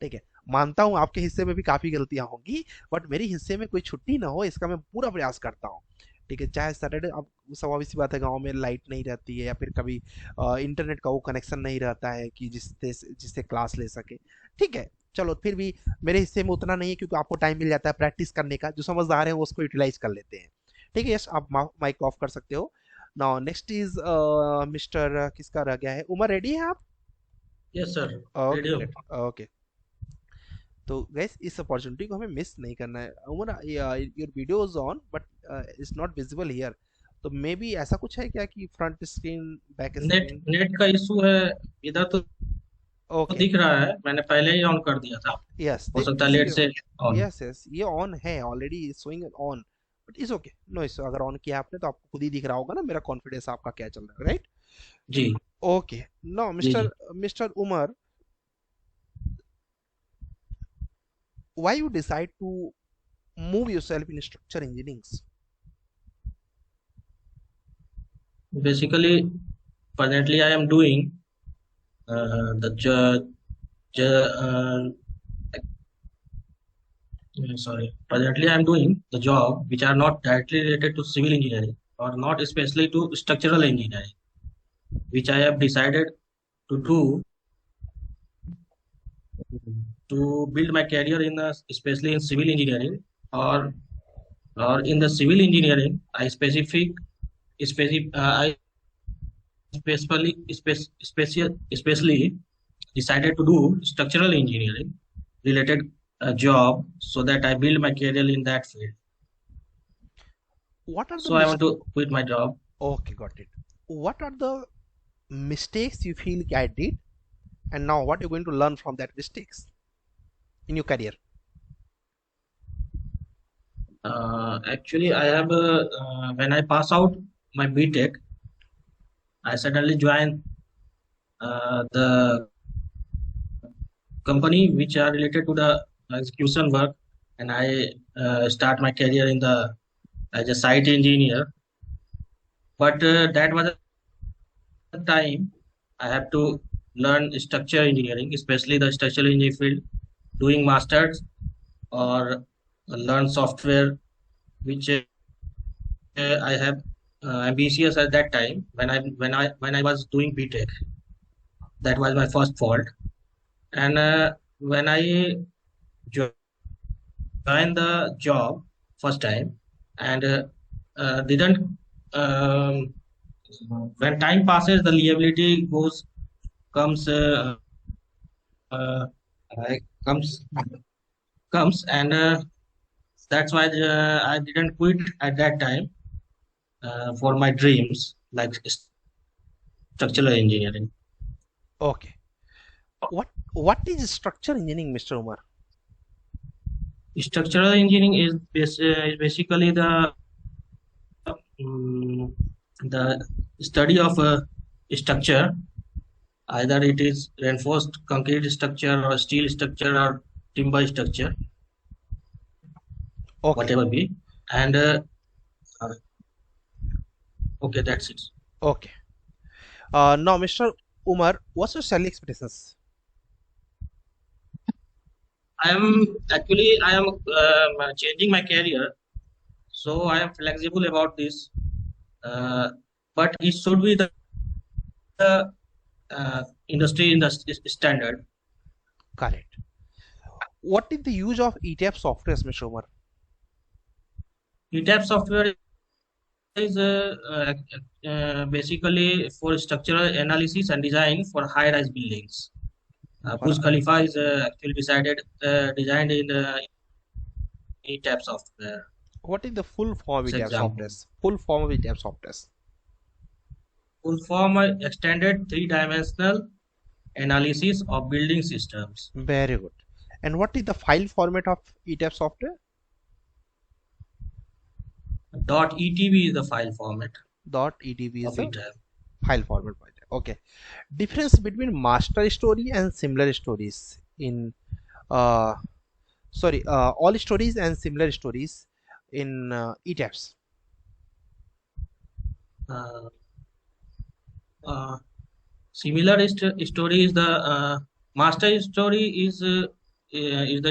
ठीक है। मानता हूँ आपके हिस्से में भी काफ़ी गलतियाँ होंगी, बट मेरे हिस्से में कोई छुट्टी ना हो इसका मैं पूरा प्रयास करता हूँ। ठीक है। चाहे सैटरडे, अब स्वाभाविक सी बात है, गांव में लाइट नहीं रहती है या फिर कभी इंटरनेट का वो कनेक्शन नहीं रहता है कि जिससे जिससे क्लास ले सके। ठीक है। चलो फिर भी मेरे हिस्से में उतना नहीं है, क्योंकि आपको टाइम मिल जाता है प्रैक्टिस करने का, जो समझदार है वो उसको यूटिलाइज कर लेते हैं। ठीक है। यस, आप माइक ऑफ कर सकते हो। नाउ नेक्स्ट इज मिस्टर, किसका रह गया है, उमर, रेडी है आप? यस सर, ओके, रेडी हो। ग्रेट। ओके। तो गैस इस अपॉर्चुनिटी को हमें मिस नहीं करना है। Umar, your video is on but it's not visible here. तो मे बी ऐसा कुछ है क्या कि front screen, back net screen? Net का इशू है इधर तो ओके। दिख रहा है, मैंने पहले ही ऑन कर दिया था। यस, हो सकता है दिख लेट रही हो। से ऑन। यस, यस, ये ऑन है already, showing on. But is okay, no issue. अगर ऑन किया आपने तो आपको खुद ही दिख रहा होगा ना मेरा कॉन्फिडेंस आपका क्या चल रहा है, राइट? जी ओके। नो जी मिस्टर जी। Mister Umar, why you decide to move yourself in structure engineering? Basically presently I am doing the sorry, presently I am doing the job which are not directly related to civil engineering or not especially to structural engineering, which I have decided to do to build my career in especially in civil engineering, or in the civil engineering I especially decided to do structural engineering related job so that I build my career in that field. What are the So I want to quit my job. Okay, got it. What are the mistakes you feel I did, and now what you're going to learn from that mistakes in your career? Actually, I have when I pass out my BTech, I suddenly joined the company which are related to the execution work, and I start my career in the as a site engineer. But that was the time I have to learn structural engineering, especially the structural engineering field, doing masters or learn software which I have ambitious at that time when I was doing BTech. That was my first fault. And when I joined the job first time and didn't when time passes the liability comes uh, comes comes and that's why I didn't quit at that time for my dreams like structural engineering. Okay. What is structure engineering, Mr. Umar? Structural engineering is basically mm, the study of a structure, either it is reinforced concrete structure or steel structure or timber structure, Okay. whatever be. And uh, okay, that's it. Okay. Now, Mr. Umar, what's your salary expectations? I am changing my career, so I am flexible about this. But it should be the industry in the standard. Correct. What is the use of ETF software, Mr. Umar? ETAP software is basically for structural analysis and design for high-rise buildings. Burj Khalifa is actually designed in ETAP software. What is the full form of For ETF example, software? Full form of ETF software. full form extended three-dimensional analysis of building systems. Very good. And what is the file format of ETF software? .etb is the file format .etb is of the ETAP. file format. Okay. Difference between master story and similar stories in all stories and similar stories in ETAPs. Uh, Similar story is the master story is the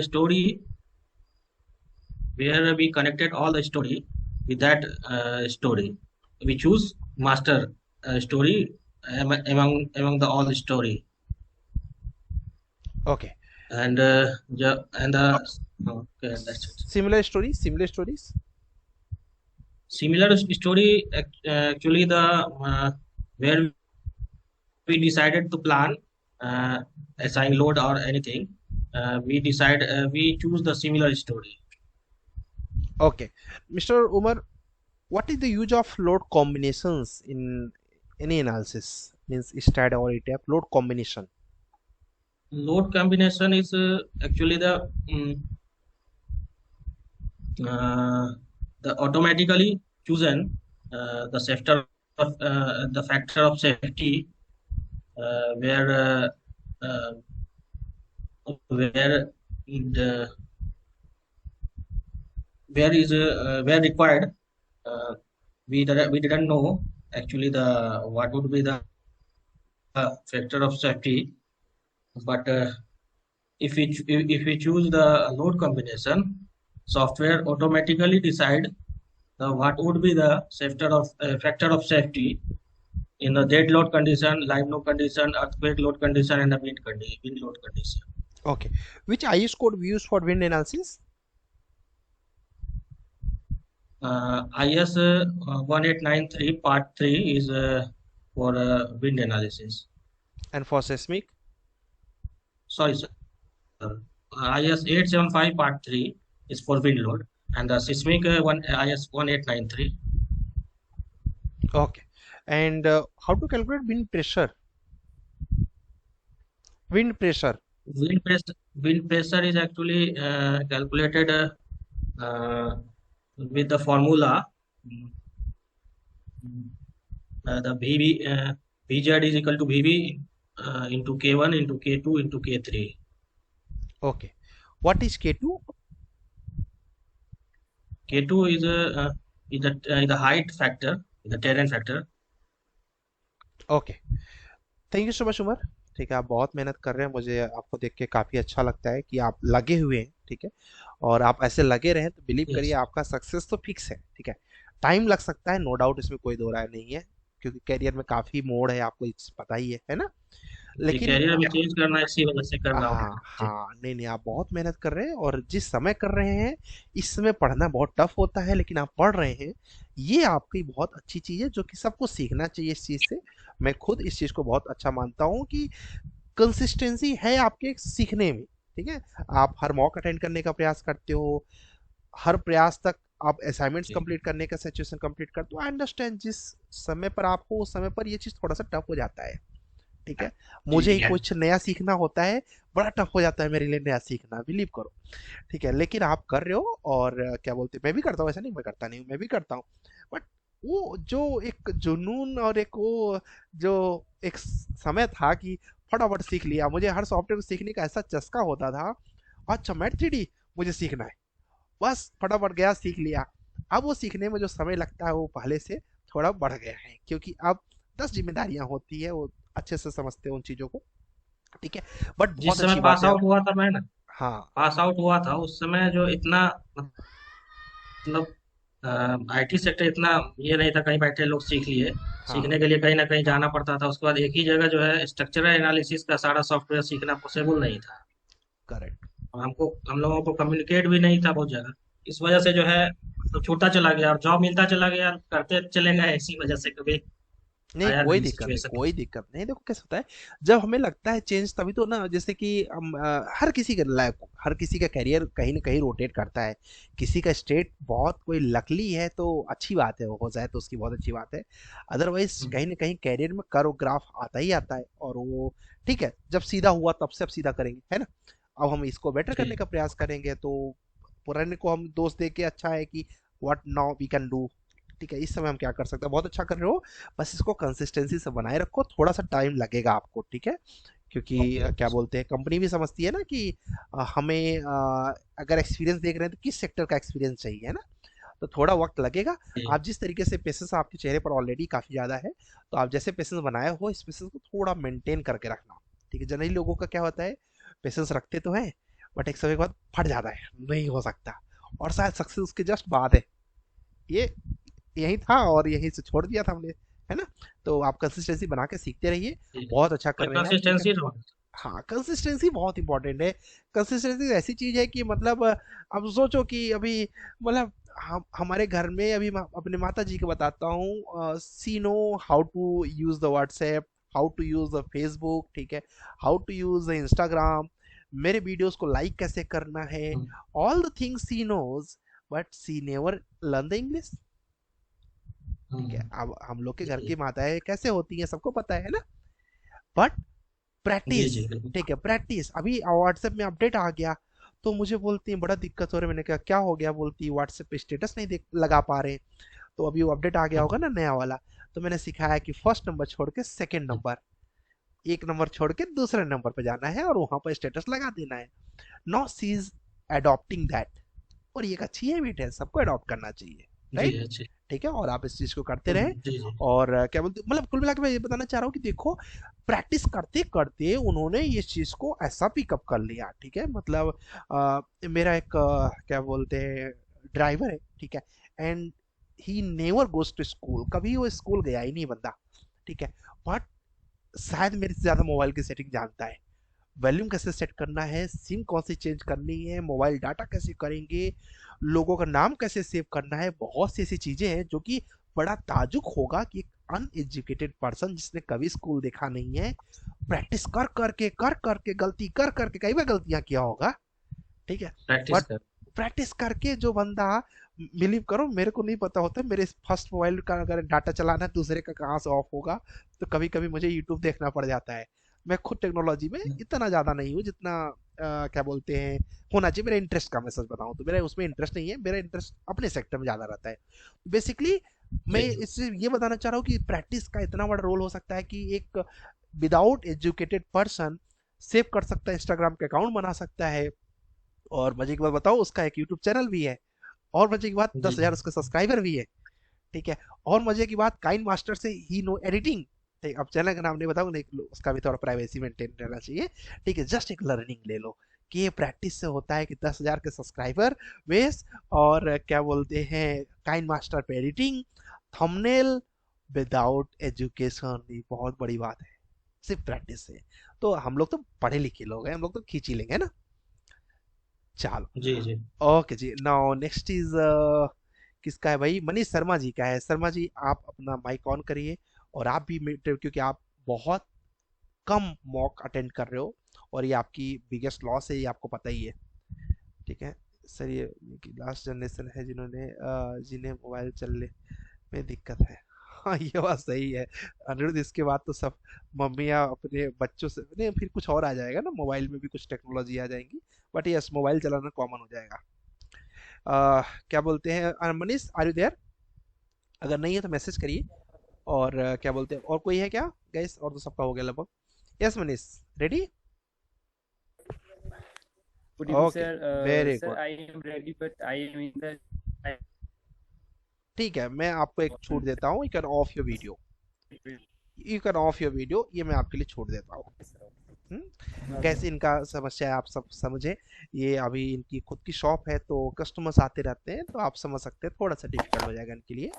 story where we connected all the story with that story. We choose master story among the all story. Okay. And okay, that's it. Similar stories. Similar story actually the where we decided to plan assign load or anything. We choose the similar story. Okay. Mr. Umar, what is the use of load combinations in any analysis? Means STAT or ETAP load combination. Load combination is actually the automatically chosen the factor of safety where where the where required we didn't know actually the what would be the factor of safety, but if we choose the load combination, software automatically decide what would be the factor of safety in the dead load condition, live load condition, earthquake load condition, and the wind load condition. Okay. Which IS code we use for wind analysis? IS 1893 part 3 is for wind analysis. And for seismic? Sorry, sir. IS 875 part 3 is for wind load, and the seismic IS 1893. Okay. And how to calculate wind pressure? Wind pressure. Wind pressure is actually calculated with the formula the Vz is equal to Vb into K1 into K2 into K3. Okay. What is K2? K2 is the height factor, the terrain factor. Okay. Thank you so much, Umar. ठीक है, आप बहुत मेहनत कर रहे हैं, मुझे आपको देख के काफ़ी अच्छा लगता है कि आप लगे हुए हैं, ठीक है। और आप ऐसे लगे रहें तो बिलीव करिए यस। आपका सक्सेस तो फिक्स है, ठीक है। टाइम लग सकता है, नो डाउट, इसमें कोई दो राय नहीं है, क्योंकि करियर में काफ़ी मोड़ है, आपको ये चीज़ पता ही है ना। ये लेकिन कैरियर में चेंज करना है, इसी वजह से कर रहा हूँ। हाँ जी। हाँ, नहीं नहीं, आप बहुत मेहनत कर रहे हैं, और जिस समय कर रहे हैं इस समय पढ़ना बहुत टफ होता है, लेकिन आप पढ़ रहे हैं, ये आपकी बहुत अच्छी चीज़ है जो कि सबको सीखना चाहिए इस चीज़ से। मैं खुद इस चीज़ को बहुत अच्छा मानता हूँ कि कंसिस्टेंसी है आपके सीखने में, ठीक है। आप हर मॉक अटेंड करने का प्रयास करते हो, हर प्रयास तक आप असाइनमेंट्स जी। कंप्लीट करने का सिचुएशन कंप्लीट करते हो। आई अंडरस्टैंड, जिस समय पर आप हो उस समय पर ये चीज़ थोड़ा सा टफ हो जाता है, ठीक है। मुझे ही कुछ नया सीखना होता है, बड़ा टफ हो जाता है मेरे लिए नया सीखना, बिलीव करो, ठीक है। लेकिन आप कर रहे हो, और क्या बोलते हैं, मैं भी करता हूँ, ऐसा नहीं मैं करता नहीं हूँ, मैं भी करता हूँ। बट वो जो एक जुनून और एक वो जो एक समय था कि फटाफट सीख लिया, मुझे हर सॉफ्टवेयर को सीखने का ऐसा चस्का होता था। अच्छा, मैट 3D मुझे सीखना है, बस फटाफट गया सीख लिया। अब वो सीखने में जो समय लगता है वो पहले से थोड़ा बढ़ गया है, क्योंकि अब 10 जिम्मेदारियां होती है, वो अच्छे से समझते हैं उन चीज़ों को, ठीक है। बट जिस बहुत समय अच्छी बात पास है आप। आउट हुआ था मैं ना, हाँ पास आउट हुआ था उस समय जो इतना मतलब आईटी सेक्टर इतना ये नहीं था, कहीं बैठे लोग सीख लिए। हाँ, सीखने के लिए कहीं ना कहीं जाना पड़ता था, उसके बाद एक ही जगह जो है स्ट्रक्चरल एनालिसिस का सारा सॉफ्टवेयर सीखना पॉसिबल नहीं था। करेक्ट। और हम लोगों को कम्युनिकेट भी नहीं था बहुत जगह। इस वजह से जो है तो छूटता चला गया और जॉब मिलता चला गया, करते चले गए, इसी वजह से कभी नहीं, आया कोई नहीं दिक्कत नहीं, सिचुएशन। कोई दिक्कत नहीं। देखो कैसे होता है, जब हमें लगता है चेंज, तभी तो ना, जैसे कि हम हर किसी का लाइफ, हर किसी का करियर कहीं ना कहीं रोटेट करता है। किसी का स्टेट बहुत कोई लकली है तो अच्छी बात है, वो हो जाए तो उसकी बहुत अच्छी बात है। अदरवाइज कहीं ना कहीं करियर में कर्व ग्राफ आता ही आता है, और वो ठीक है, जब सीधा हुआ तब से अब सीधा करेंगे, है ना। अब हम इसको बेटर करने जी। का प्रयास करेंगे, तो पुराने को हम दोष दे के अच्छा है कि what now we can do, ठीक है, इस समय हम क्या कर सकते हैं, बहुत अच्छा कर रहे हो। बस इसको कंसिस्टेंसी से बनाए रखो, थोड़ा सा टाइम लगेगा आपको, ठीक है। क्योंकि ओके। क्या बोलते हैं, कंपनी भी समझती है ना कि हमें अगर एक्सपीरियंस देख रहे हैं तो किस सेक्टर का एक्सपीरियंस चाहिए, है ना। तो थोड़ा वक्त लगेगा। जी। आप जिस तरीके से पेशेंस आपके चेहरे पर ऑलरेडी काफ़ी ज़्यादा है, तो आप जैसे पेशेंस बनाए हो, इस पेशेंस को थोड़ा मेंटेन करके रखना, ठीक है। जनरली लोगों का क्या होता है, पेशेंस रखते तो हैं, बट एक समय के बाद फट जाता है, नहीं हो सकता, और शायद सक्सेस उसके जस्ट बाद है। ये यही था, और यहीं से छोड़ दिया था हमने, है ना। तो आप कंसिस्टेंसी बना के सीखते रहिए, जी। बहुत अच्छा कर रहे हैं, ठीक है। कंसिस्टेंसी रहो। हाँ, कंसिस्टेंसी बहुत इंपॉर्टेंट है। कंसिस्टेंसी ऐसी चीज है कि मतलब अब सोचो कि अभी मतलब हम हमारे घर में अभी मैं अपने माता जी को बताता हूँ, she know how to use the WhatsApp, how to use the Facebook, ठीक है, how to use the Instagram, मेरे वीडियोस को लाइक कैसे करना है, hmm. All the things she knows, but she never learn the English, ठीक है। हम्म। अब हम लोग के घर जी। की माताएं कैसे होती हैं सबको पता है ना। But ji. प्रैक्टिस, जी बिल्कुल। ठीक है, प्रैक्टिस। अभी व्हाट्सएप में अपडेट आ गया, तो मुझे बोलती है बड़ा दिक्कत हो रहा है, मैंने कहा क्या हो गया, बोलती है व्हाट्सएप पे स्टेटस नहीं देख लगा पा रहे। तो अभी वो अपडेट आ गया होगा ना नया वाला, तो मैंने सिखाया कि फर्स्ट नंबर छोड़ के सेकंड नंबर, एक नंबर छोड़ के दूसरे नंबर पे जाना है और वहां पर स्टेटस लगा देना है। Now see is adopting that, और ये एक अच्छी हैबिट है, सबको अडॉप्ट करना चाहिए, जी। राइट। अच्छी। ठीक है, और आप इस चीज को करते रहें। जी। जी। और क्या बोलते, मतलब कुल मिला के मैं ये बताना चाह रहा हूँ कि देखो, प्रैक्टिस करते करते उन्होंने ये चीज को ऐसा पिकअप कर लिया, ठीक है। मतलब मेरा एक क्या बोलते हैं, ड्राइवर है, ठीक है, and he never goes to school, कभी वो स्कूल गया ही नहीं बंदा, ठीक है। बट शायद मेरे से ज्यादा मोबाइल की सेटिंग जानता है, वॉल्यूम कैसे सेट करना है, सिम कौन सी चेंज करनी है, मोबाइल डाटा कैसे करेंगे, लोगों का नाम कैसे सेव करना है, बहुत सी ऐसी चीजें हैं जो कि बड़ा ताजुब होगा कि एक अनएजुकेटेड पर्सन जिसने कभी स्कूल देखा नहीं है, प्रैक्टिस कर करके गलती कर करके कई बार गलतियां किया होगा, ठीक है। प्रैक्टिस बट कर। प्रैक्टिस करके जो बंदा, बिलीव करो मेरे को नहीं पता होता मेरे फर्स्ट मोबाइल का अगर डाटा चलाना है दूसरे का कहाँ से ऑफ होगा, तो कभी कभी मुझे यूट्यूब देखना पड़ जाता है। मैं खुद टेक्नोलॉजी में इतना ज़्यादा नहीं हूँ जितना क्या बोलते हैं होना चाहिए, मेरा इंटरेस्ट का, मैं सच बताऊँ तो मेरा उसमें इंटरेस्ट नहीं है, मेरा इंटरेस्ट अपने सेक्टर में ज़्यादा रहता है। बेसिकली मैं जी। इससे ये बताना चाह रहा हूँ कि प्रैक्टिस का इतना बड़ा रोल हो सकता है कि एक विदाउट एजुकेटेड पर्सन सेव कर सकता है, इंस्टाग्राम का अकाउंट बना सकता है, और मजे की बात बताओ उसका एक यूट्यूब चैनल भी है, और मजे की बात जी। 10,000 उसके सब्सक्राइबर भी है, ठीक है। और मजे की बात, काइन मास्टर से ही नो एडिटिंग, ठीक, अब चैनल का नाम नहीं बताऊँ, नहीं उसका भी थोड़ा प्राइवेसी मेंटेन रहना चाहिए। ठीक है, जस्ट एक लर्निंग ले लो कि ये प्रैक्टिस से होता है कि 10,000 के सब्सक्राइबर बेस, और क्या बोलते हैं, काइंड मास्टर पे एडिटिंग, थंबनेल, विदाउट एजुकेशन, ये बहुत बड़ी बात है, सिर्फ प्रैक्टिस से। तो हम लोग तो पढ़े लिखे लोग हैं, हम लोग तो खींच ही लेंगे ना। चलो, जी जी। ओके जी, नाउ नेक्स्ट इज किसका है भाई, मनीष शर्मा जी का है। शर्मा जी आप अपना माइक ऑन करिए, और आप भी क्योंकि आप बहुत कम मॉक अटेंड कर रहे हो, और ये आपकी बिगेस्ट लॉस है, ये आपको पता ही है। ठीक है सर, ये लास्ट जनरेशन है जिन्होंने जिन्हें मोबाइल चलने में दिक्कत है। हाँ ये बात सही है अनिरुद्ध, इसके बाद तो सब मम्मियाँ अपने बच्चों से नहीं, फिर कुछ और आ जाएगा ना, मोबाइल में भी कुछ टेक्नोलॉजी आ जाएंगी, बट यस मोबाइल चलाना कॉमन हो जाएगा। क्या बोलते हैं, मनीष आर यू देयर? अगर नहीं है तो मैसेज करिए। और क्या बोलते हैं, और कोई है क्या गैस? और तो सबका हो गया लगभग। Yes Manish, ready? Good evening, okay, sir. Very Sir, good. I am ready, but I am in the. I, ठीक है, मैं आपको एक छूट देता हूँ, you can of your video, you can of your video, ये मैं आपके लिए छूट देता हूँ। कैसे इनका समस्या है आप सब समझे, ये अभी इनकी खुद की शॉप है, तो कस्टमर्स आते रहते हैं, तो आप समझ सकते हैं थोड़ा सा डिफिकल्ट हो जाएगा इनके लिए,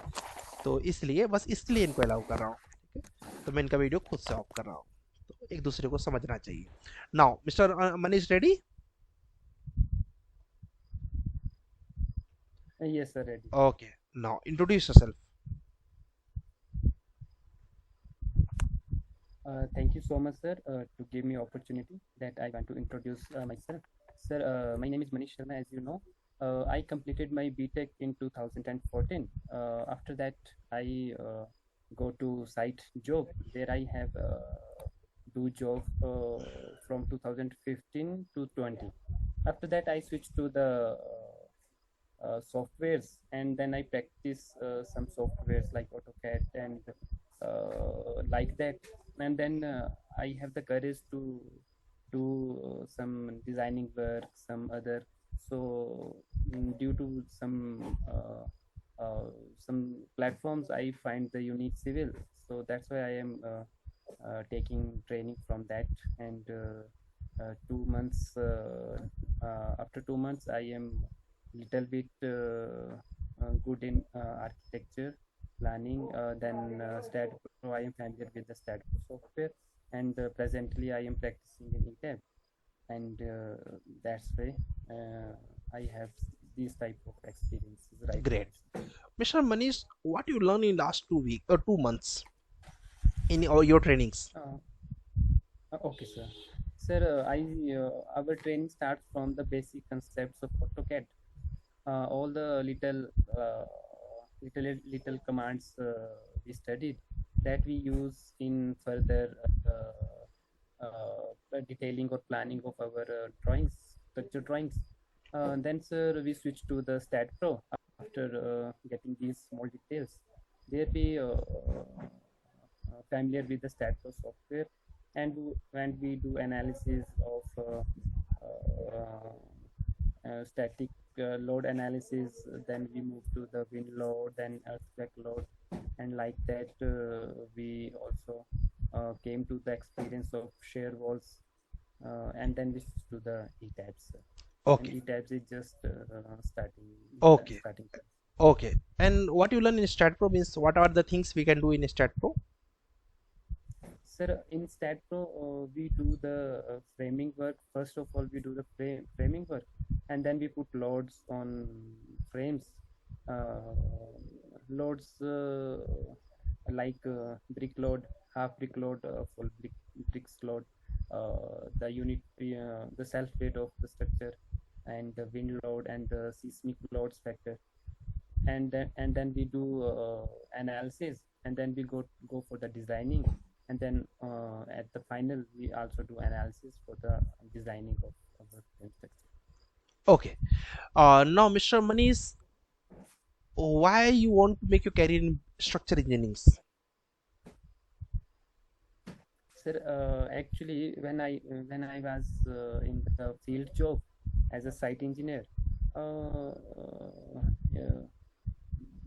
तो इसलिए बस इसलिए इनको अलाउ कर रहा हूँ। ठीक है, तो मैं इनका वीडियो खुद से ऑफ कर रहा हूँ, तो एक दूसरे को समझना चाहिए। Now mister Manish, ready? yes, sir, ready. Okay, now introduce yourself. Thank you so much, sir, to give me opportunity that I want to introduce myself. Sir, my name is Manish Sharma, as you know. I completed my BTech in 2014. After that, I go to site job where I have do job from 2015 to 20. After that, I switched to the softwares, and then I practice some softwares like AutoCAD and like that, and then I have the courage to do some designing work, some other. So due to some platforms, I find the Unique Civil, so that's why I am taking training from that. And 2 months after 2 months, I am little bit good in architecture planning. Then StatPro, I am familiar with the StatPro software, and presently I am practicing in ETAB, and that's why I have these type of experiences right Great. now. Mr. Manish, what you learn in last 2 weeks or 2 months in your trainings? Okay, sir. Sir, our training starts from the basic concepts of AutoCAD. All the little commands we studied that we use in further detailing or planning of our drawings, structure drawings. Then, sir, we switch to the StatPro after getting these small details. There we familiar with the StatPro software, and when we do analysis of static load analysis, then we move to the wind load, then earthquake load, and like that we also came to the experience of shear walls, and then we switch to the ETABS. And Okay, ETABS is just starting. okay, Starting. okay. And what you learn in StatPro means what are the things we can do in StatPro? Sir, in StatPro, we do the framing work. First of all, we do the framing work, and then we put loads on frames. Loads like brick load, half brick load, full bricks load, the unit, the self weight of the structure, and the wind load and the seismic loads factor. And then we do analysis, and then we go for the designing, and then at the final we also do analysis for the designing of our frame structure. Okay. Now, Mr. Manish, why you want to make your career in structure engineering? Sir, actually, when I was in the field job as a site engineer,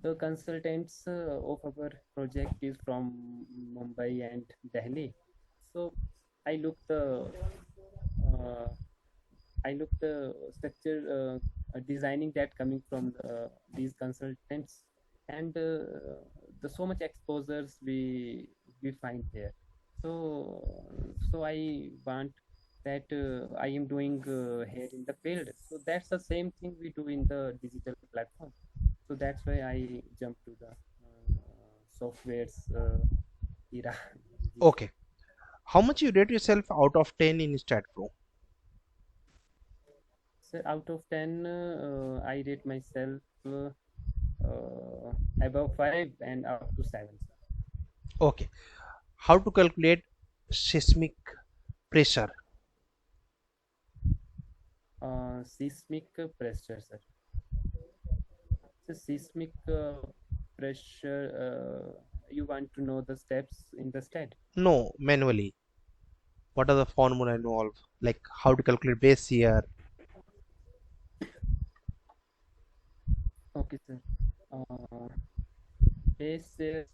The consultants of our project is from Mumbai and Delhi. So I look the uh, I look the structure designing that coming from these consultants, and the so much exposures we find there. So I want that I am doing here in the field. So that's the same thing we do in the digital platform. So that's why I jump to the softwares era. जी sir. Okay. How much you rate yourself out of 10 in StatPro? So out of 10, I rate myself above 5 and up to 7. Okay. How to calculate seismic pressure? Seismic pressure, sir. So seismic pressure, you want to know the steps in the stat? No, manually. What are the formula involved? Like how to calculate base year? Okay, sir. Base is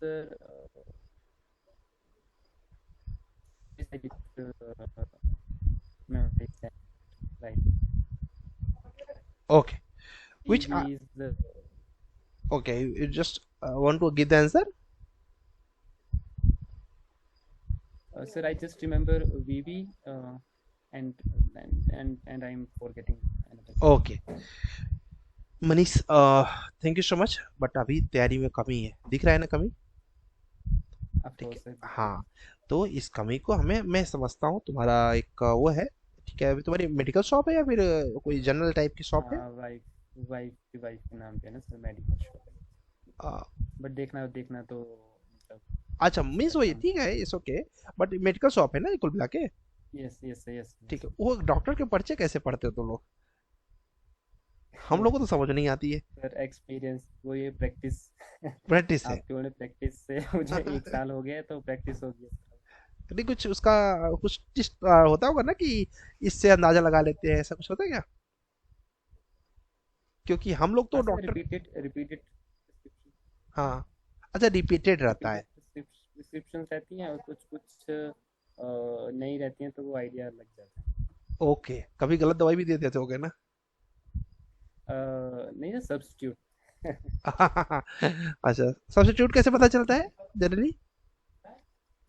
I did, memorize that, right. Okay. Which EV is the okay, you just want to give the answer? sir. I just remember VV and I'm forgetting another. Okay. Manish thank you so much but अभी तैयारी में कमी है दिख रहा है ना कमी Of ठीक course, sir. है हाँ तो इस कमी को हमें मैं समझता हूँ तुम्हारा एक वो है ठीक है अभी तुम्हारी मेडिकल शॉप है या फिर कोई जनरल टाइप की शॉप है वाइफ के नाम पे है ना sir, medical shop. A, but देखना तो मतलब अच्छा मीन्स वही ठीक है it's okay but medical shop है ना ये कुल मिला के यस यस यस ठीक है वो डॉक्टर के पर्चे कैसे पढ़ते हो तुम लोग हम लोग को तो समझ नहीं आती है सर एक्सपीरियंस वो ये प्रैक्टिस प्रैक्टिस है आपके वाले प्रैक्टिस से मुझे 1 साल हो गया है, तो प्रैक्टिस हो गया। नहीं कुछ उसका कुछ टिस्ट होता होगा ना कि इससे अंदाजा लगा लेते हैं ऐसा कुछ होता है क्या क्योंकि हम लोग तो हाँ सर, डॉक्टर रिपीटेड हाँ अच्छा रिपीटेड रहता है प्रिस्क्रिप्शन रहती हैं और कुछ कुछ नहीं रहती हैं, तो वो आइडिया लग जाता है। ओके कभी गलत दवाई भी दे देते होगे ना नहीं ना, सब्स्टिट्यूट अच्छा सब्स्टिट्यूट कैसे पता चलता है जनरली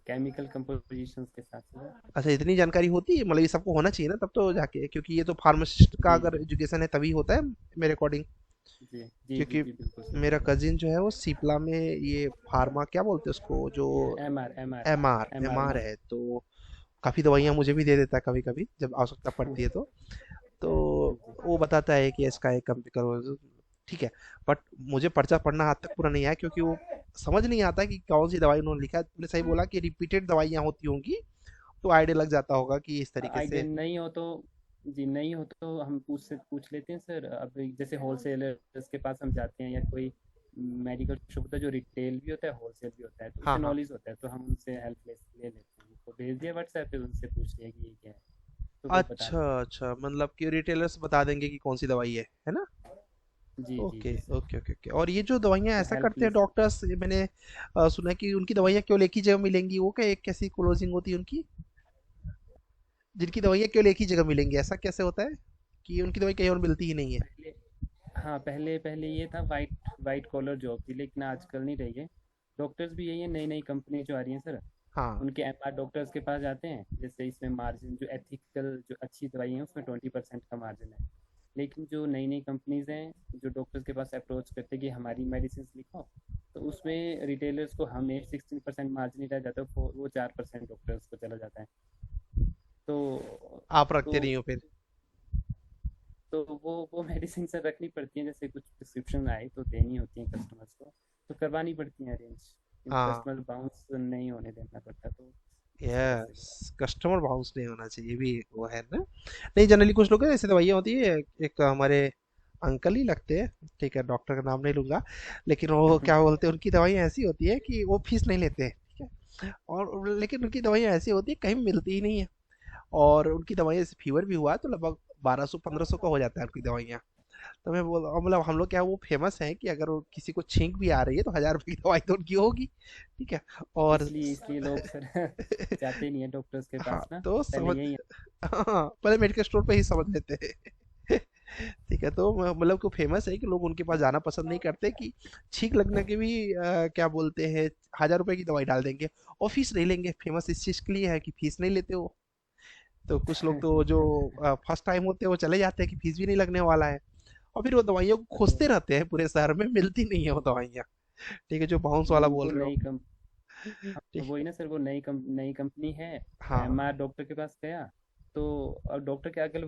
केमिकल कंपोजिशंस के साथ साथ। अच्छा इतनी जानकारी होती है मतलब ये सबको होना चाहिए ना तब तो जाके क्योंकि ये तो फार्मासिस्ट का जी अगर एजुकेशन है तभी होता है मेरे अकॉर्डिंग जी जी जी क्योंकि जी बिल्कुल सर। मेरा कजिन जो है वो सिपला में ये फार्मा क्या बोलते हैं उसको जो एमआर है तो काफ़ी दवाइयाँ मुझे भी दे देता है कभी कभी जब आवश्यकता पड़ती है तो वो बताता है कि इसका एक कम करो ठीक है बट मुझे पर्चा पढ़ना हाथ तक पूरा नहीं आया क्योंकि वो समझ नहीं आता कि कौन सी दवाई उन्होंने लिखा है तुमने सही बोला कि रिपीटेड दवाइयाँ होती होंगी तो आइडिया लग जाता होगा कि इस तरीके आइडिया से नहीं हो तो जी, नहीं हो तो हम पूछ लेते हैं सर। अब जैसे होलसेलर्स के पास हम जाते हैं या कोई मेडिकल शॉप होता है जो रिटेल भी होता है होलसेल भी होता है, तो हाँ उससे हाँ नॉलेज होता है, तो हम उनसे हेल्प ले लेते हैं। उनको भेज दिया व्हाट्सएप पे, उनसे पूछ लिया कि ये क्या है, तो वो बता अच्छा देते अच्छा मतलब कि रिटेलर्स बता देंगे कि कौन सी दवाई है ना हैं। जी जी ओके जी सर, ओके ओके ओके और ये जो दवाइयाँ तो ऐसा हेल्प करते ले हैं डॉक्टर्स मैंने सुना है कि उनकी दवाइयाँ केवल एक ही जगह मिलेंगी वो क्या एक कैसी क्लोजिंग होती है उनकी जिनकी दवाइयाँ केवल एक ही जगह मिलेंगी ऐसा कैसे होता है कि उनकी दवाई कहीं और मिलती ही नहीं है पहले हाँ, पहले पहले ये था वाइट वाइट कॉलर जॉब थी, लेकिन आजकल नहीं रही है। डॉक्टर्स भी यही है, नई नई कंपनी जो आ रही है सर, हाँ उनके एमआर डॉक्टर्स के पास जाते हैं। जैसे इसमें मार्जिन जो एथिकल जो अच्छी दवाई है उसमें 20% का मार्जिन है। लेकिन जो नई नई कंपनीज हैं जो डॉक्टर्स के पास अप्रोच करते हैं कि हमारी मेडिसिन लिखो, तो उसमें रिटेलर्स को हमें 16% मार्जिन ही रह जाता है, वो 4% डॉक्टर्स को चला जाता है। तो आप रखते तो नहीं हो फिर तो वो मेडिसिन सर रखनी पड़ती है। जैसे कुछ प्रिस्क्रिप्शन आए तो देनी होती है कस्टमर्स को, तो करवानी पड़ती है अरेंज। हाँ कस्टमर बाउंस नहीं होने देना पड़ता, तो इस वजह से। यस कस्टमर बाउंस नहीं होना चाहिए भी वो है ना नहीं जनरली कुछ लोग ऐसी दवाइयाँ होती है एक हमारे अंकल ही लगते हैं ठीक है डॉक्टर का नाम नहीं लूंगा लेकिन वो क्या बोलते हैं उनकी दवाइयाँ ऐसी होती है कि वो फीस नहीं लेते हैं ठीक है और लेकिन उनकी दवाइयाँ ऐसी होती है कहीं मिलती ही नहीं है और उनकी दवाइयाँ जैसे फीवर भी हुआ है तो लगभग 1200 1500 का हो जाता है उनकी दवाइयाँ तो मैं बोल मतलब हम लोग क्या वो फेमस है कि अगर वो किसी को छींक भी आ रही है तो 1000 रुपए की दवाई तो उनकी होगी, ठीक है। और इसलिए इसलिए लोग सर जाते नहीं है डॉक्टर्स के हाँ पास ना, तो पहले समझ, यही। हाँ पहले मेडिकल स्टोर पे ही समझ लेते हैं। ठीक है, तो मतलब को फेमस है कि लोग उनके पास जाना पसंद नहीं करते कि छींक लगने के भी क्या बोलते हैं 1000 रुपए की दवाई डाल देंगे और फीस नहीं लेंगे। फेमस इस चीज के लिए है कि फीस नहीं लेते हो। तो कुछ लोग तो जो फर्स्ट टाइम होते हैं वो चले जाते हैं कि फीस भी नहीं लगने वाला है, और फिर वो दवाइयों को खोजते रहते हैं पूरे शहर में, मिलती नहीं है वो दवाइयाँ। ठीक है, जो बाउंस वाला बोल वो रहे हो। नई कम ठीक, वही ना सर, वो नई कंपनी है। हाँ मैं डॉक्टर के पास गया तो अब डॉक्टर के अगल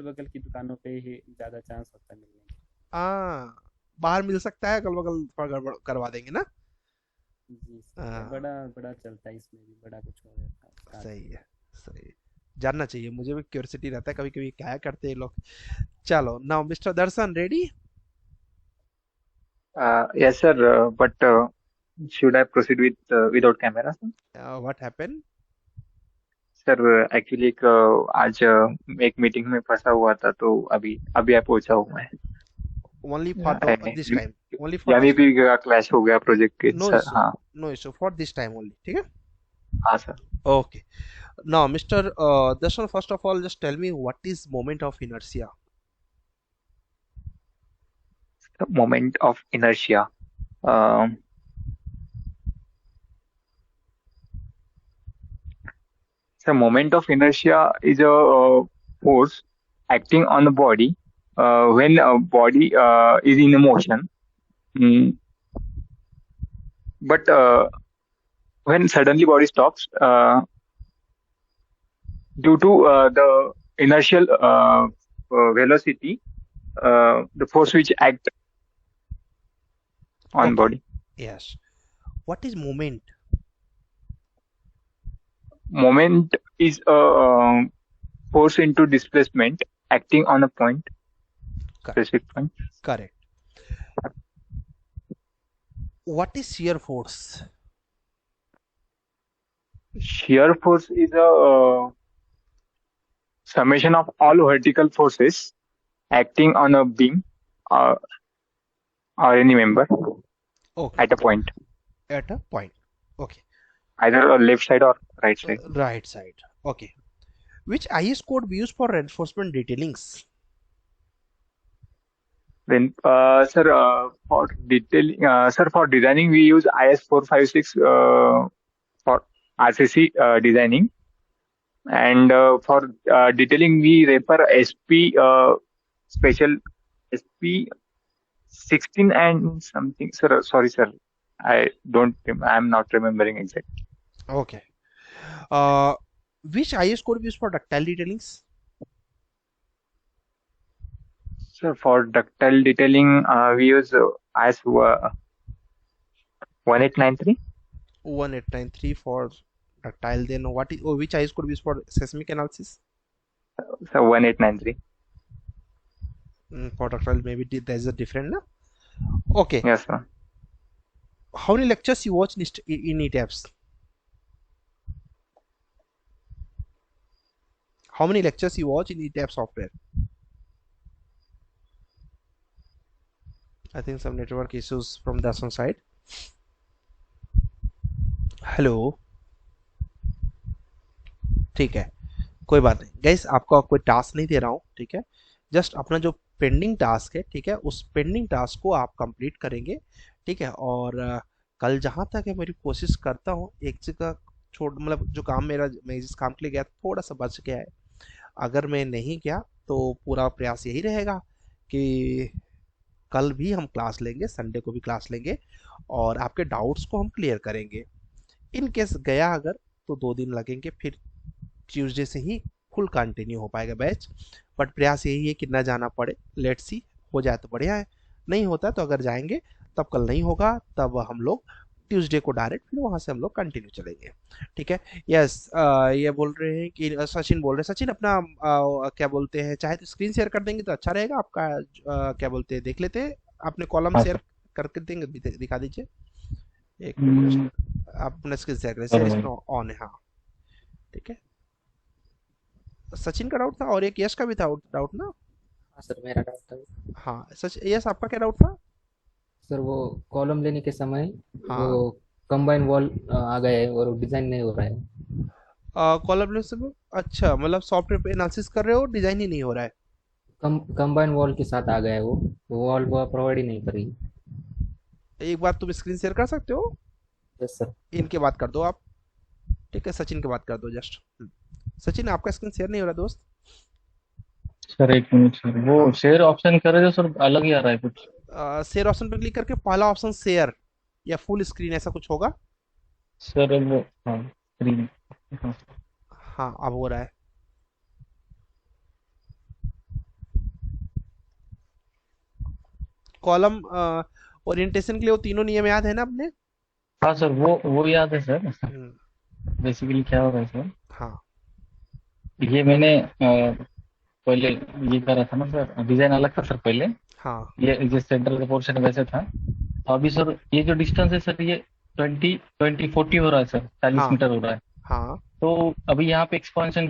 बगल की दुकानों पे ही ज्यादा चांस होता है मिलने का। हाँ, बाहर मिल सकता है, अगल बगल थोड़ा गड़बड़ करवा देंगे ना। जी सर, हाँ, बड़ा बड़ा चलता है इसमें भी, बड़ा कुछ हो जाता है स्टार्ट सही हो है, जाता सही है। जानना चाहिए, मुझे भी क्यूरियोसिटी रहता है कभी कभी क्या करते हैं ये लोग। चलो now mister Darshan ready. Yes, sir. But should I proceed with without camera, sir? What happen? Sir actually एक आज एक मीटिंग में फंसा हुआ था, तो अभी अभी आप पहुंचा हूँ मैं। Only for this time, only for यानी दिस भी क्लैश हो गया प्रोजेक्ट के, टाइम, नो सर। इशू, हाँ। No issue, for this time only, ठीक है। हाँ सर। Okay. Now, Mr. Darshan, first of all, just tell me what is moment of inertia? Moment of inertia. Um, so moment of inertia is a force acting on the body when a body is in motion. Mm, but when suddenly body stops due to the inertial velocity, the force which act on Okay. body. Yes. What is moment? Moment is a force into displacement acting on a point, Correct. specific point. Correct. What is shear force? Shear force is a summation of all vertical forces acting on a beam uh, or any member Okay. at a point, At a point. Okay. either a left side or right side. Right side. Okay. Which IS code we use for reinforcement detailings? Then, sir, for detailing, sir, for designing we use IS 456 for RCC designing, and for detailing we refer SP special SP 16 and something. Sir, sorry, sir, I'm not remembering exact. Okay. Which IS code we use for ductile detailings? Sir, for ductile detailing we use IS 1893. 1893 for ductile. Then what is, which IS code we use for seismic analysis? So 1893. For ductile, maybe there's a different, na? Okay. Yes, sir. How many lectures you watch in ETABS? How many lectures you watch in ETABS software? I think some network issues from the Darshan side. Hello, ठीक है, कोई बात नहीं guys, आपको कोई task नहीं दे रहा हूँ, ठीक है। जस्ट अपना जो पेंडिंग टास्क है, ठीक है, उस पेंडिंग टास्क को आप कंप्लीट करेंगे, ठीक है। और कल जहाँ तक है मेरी कोशिश करता हूँ एक जगह छोड़, मतलब जो काम मेरा, मैं जिस काम के लिए गया थोड़ा सा बच गया है। अगर मैं नहीं गया तो पूरा प्रयास यही रहेगा कि कल भी हम क्लास लेंगे, संडे को भी क्लास लेंगे और आपके डाउट्स को हम क्लियर करेंगे। इन केस गया अगर तो 2 दिन लगेंगे, फिर ट्यूसडे से ही फुल कंटिन्यू हो पाएगा बैच। बट प्रयास यही है कि ना जाना पड़े, लेट्स सी, हो जाए तो बढ़िया है, नहीं होता तो अगर जाएंगे तब कल नहीं होगा, तब हम लोग ट्यूसडे को डायरेक्ट फिर वहां से हम लोग कंटिन्यू चलेंगे, ठीक है। यस, ये बोल रहे हैं कि सचिन बोल रहे हैं, सचिन अपना क्या बोलते हैं, चाहे तो स्क्रीन शेयर कर देंगे तो अच्छा रहेगा आपका। क्या बोलते हैं देख लेते हैं, आपने कॉलम हाँ शेयर सर। करके देंगे, दिखा दीजिए एक हम्म, रिक्वेस्ट। आप अपना स्क्रीन शेयर करें, शेयर इसमें ऑन है, हाँ ठीक है। सचिन का डाउट था और एक यश का भी था डाउट ना। है। सर मेरा डाउट था। हाँ सच, यस आपका क्या डाउट था? सर वो कॉलम लेने के समय हाँ वो कंबाइन वॉल आ गया है और डिजाइन नहीं हो रहा है। कोलैबोरेशन में, अच्छा मतलब सॉफ्टवेयर पे एनालिसिस कर रहे हो, डिजाइन ही नहीं हो रहा है। कंबाइन वॉल के साथ आ गया है वो वॉल वो प्रोवाइड ही नहीं करी। एक बार तुम स्क्रीन शेयर कर सकते हो, यस सर। इनके बात कर दो आप, ठीक है, सचिन के बात कर दो जस्ट। सचिन आपका स्क्रीन शेयर नहीं हो रहा दोस्त। सर एक मिनट सर, वो हाँ, शेयर ऑप्शन करे तो सर अलग ही आ रहा है कुछ। शेयर ऑप्शन पे क्लिक करके पहला ऑप्शन शेयर या फुल स्क्रीन ऐसा कुछ होगा। सर वो हाँ स्क्रीन। हाँ हाँ अब हो रहा है। कॉलम ओरिएंटेशन के लिए वो तीनों नियम याद है ना अपने? हाँ सर, वो याद है सर। हम्म, बेसिकली क्या हो रहा है सर, हाँ ये मैंने पहले ये करा था ना सर, डिजाइन अलग था सर पहले। हाँ ये जिस सेंटर का पोर्शन वैसे था, तो अभी सर ये जो डिस्टेंस है सर, ये 20 20 40 हो रहा है सर, 40 हाँ मीटर हो रहा है। हाँ तो अभी यहाँ पे एक्सपांशन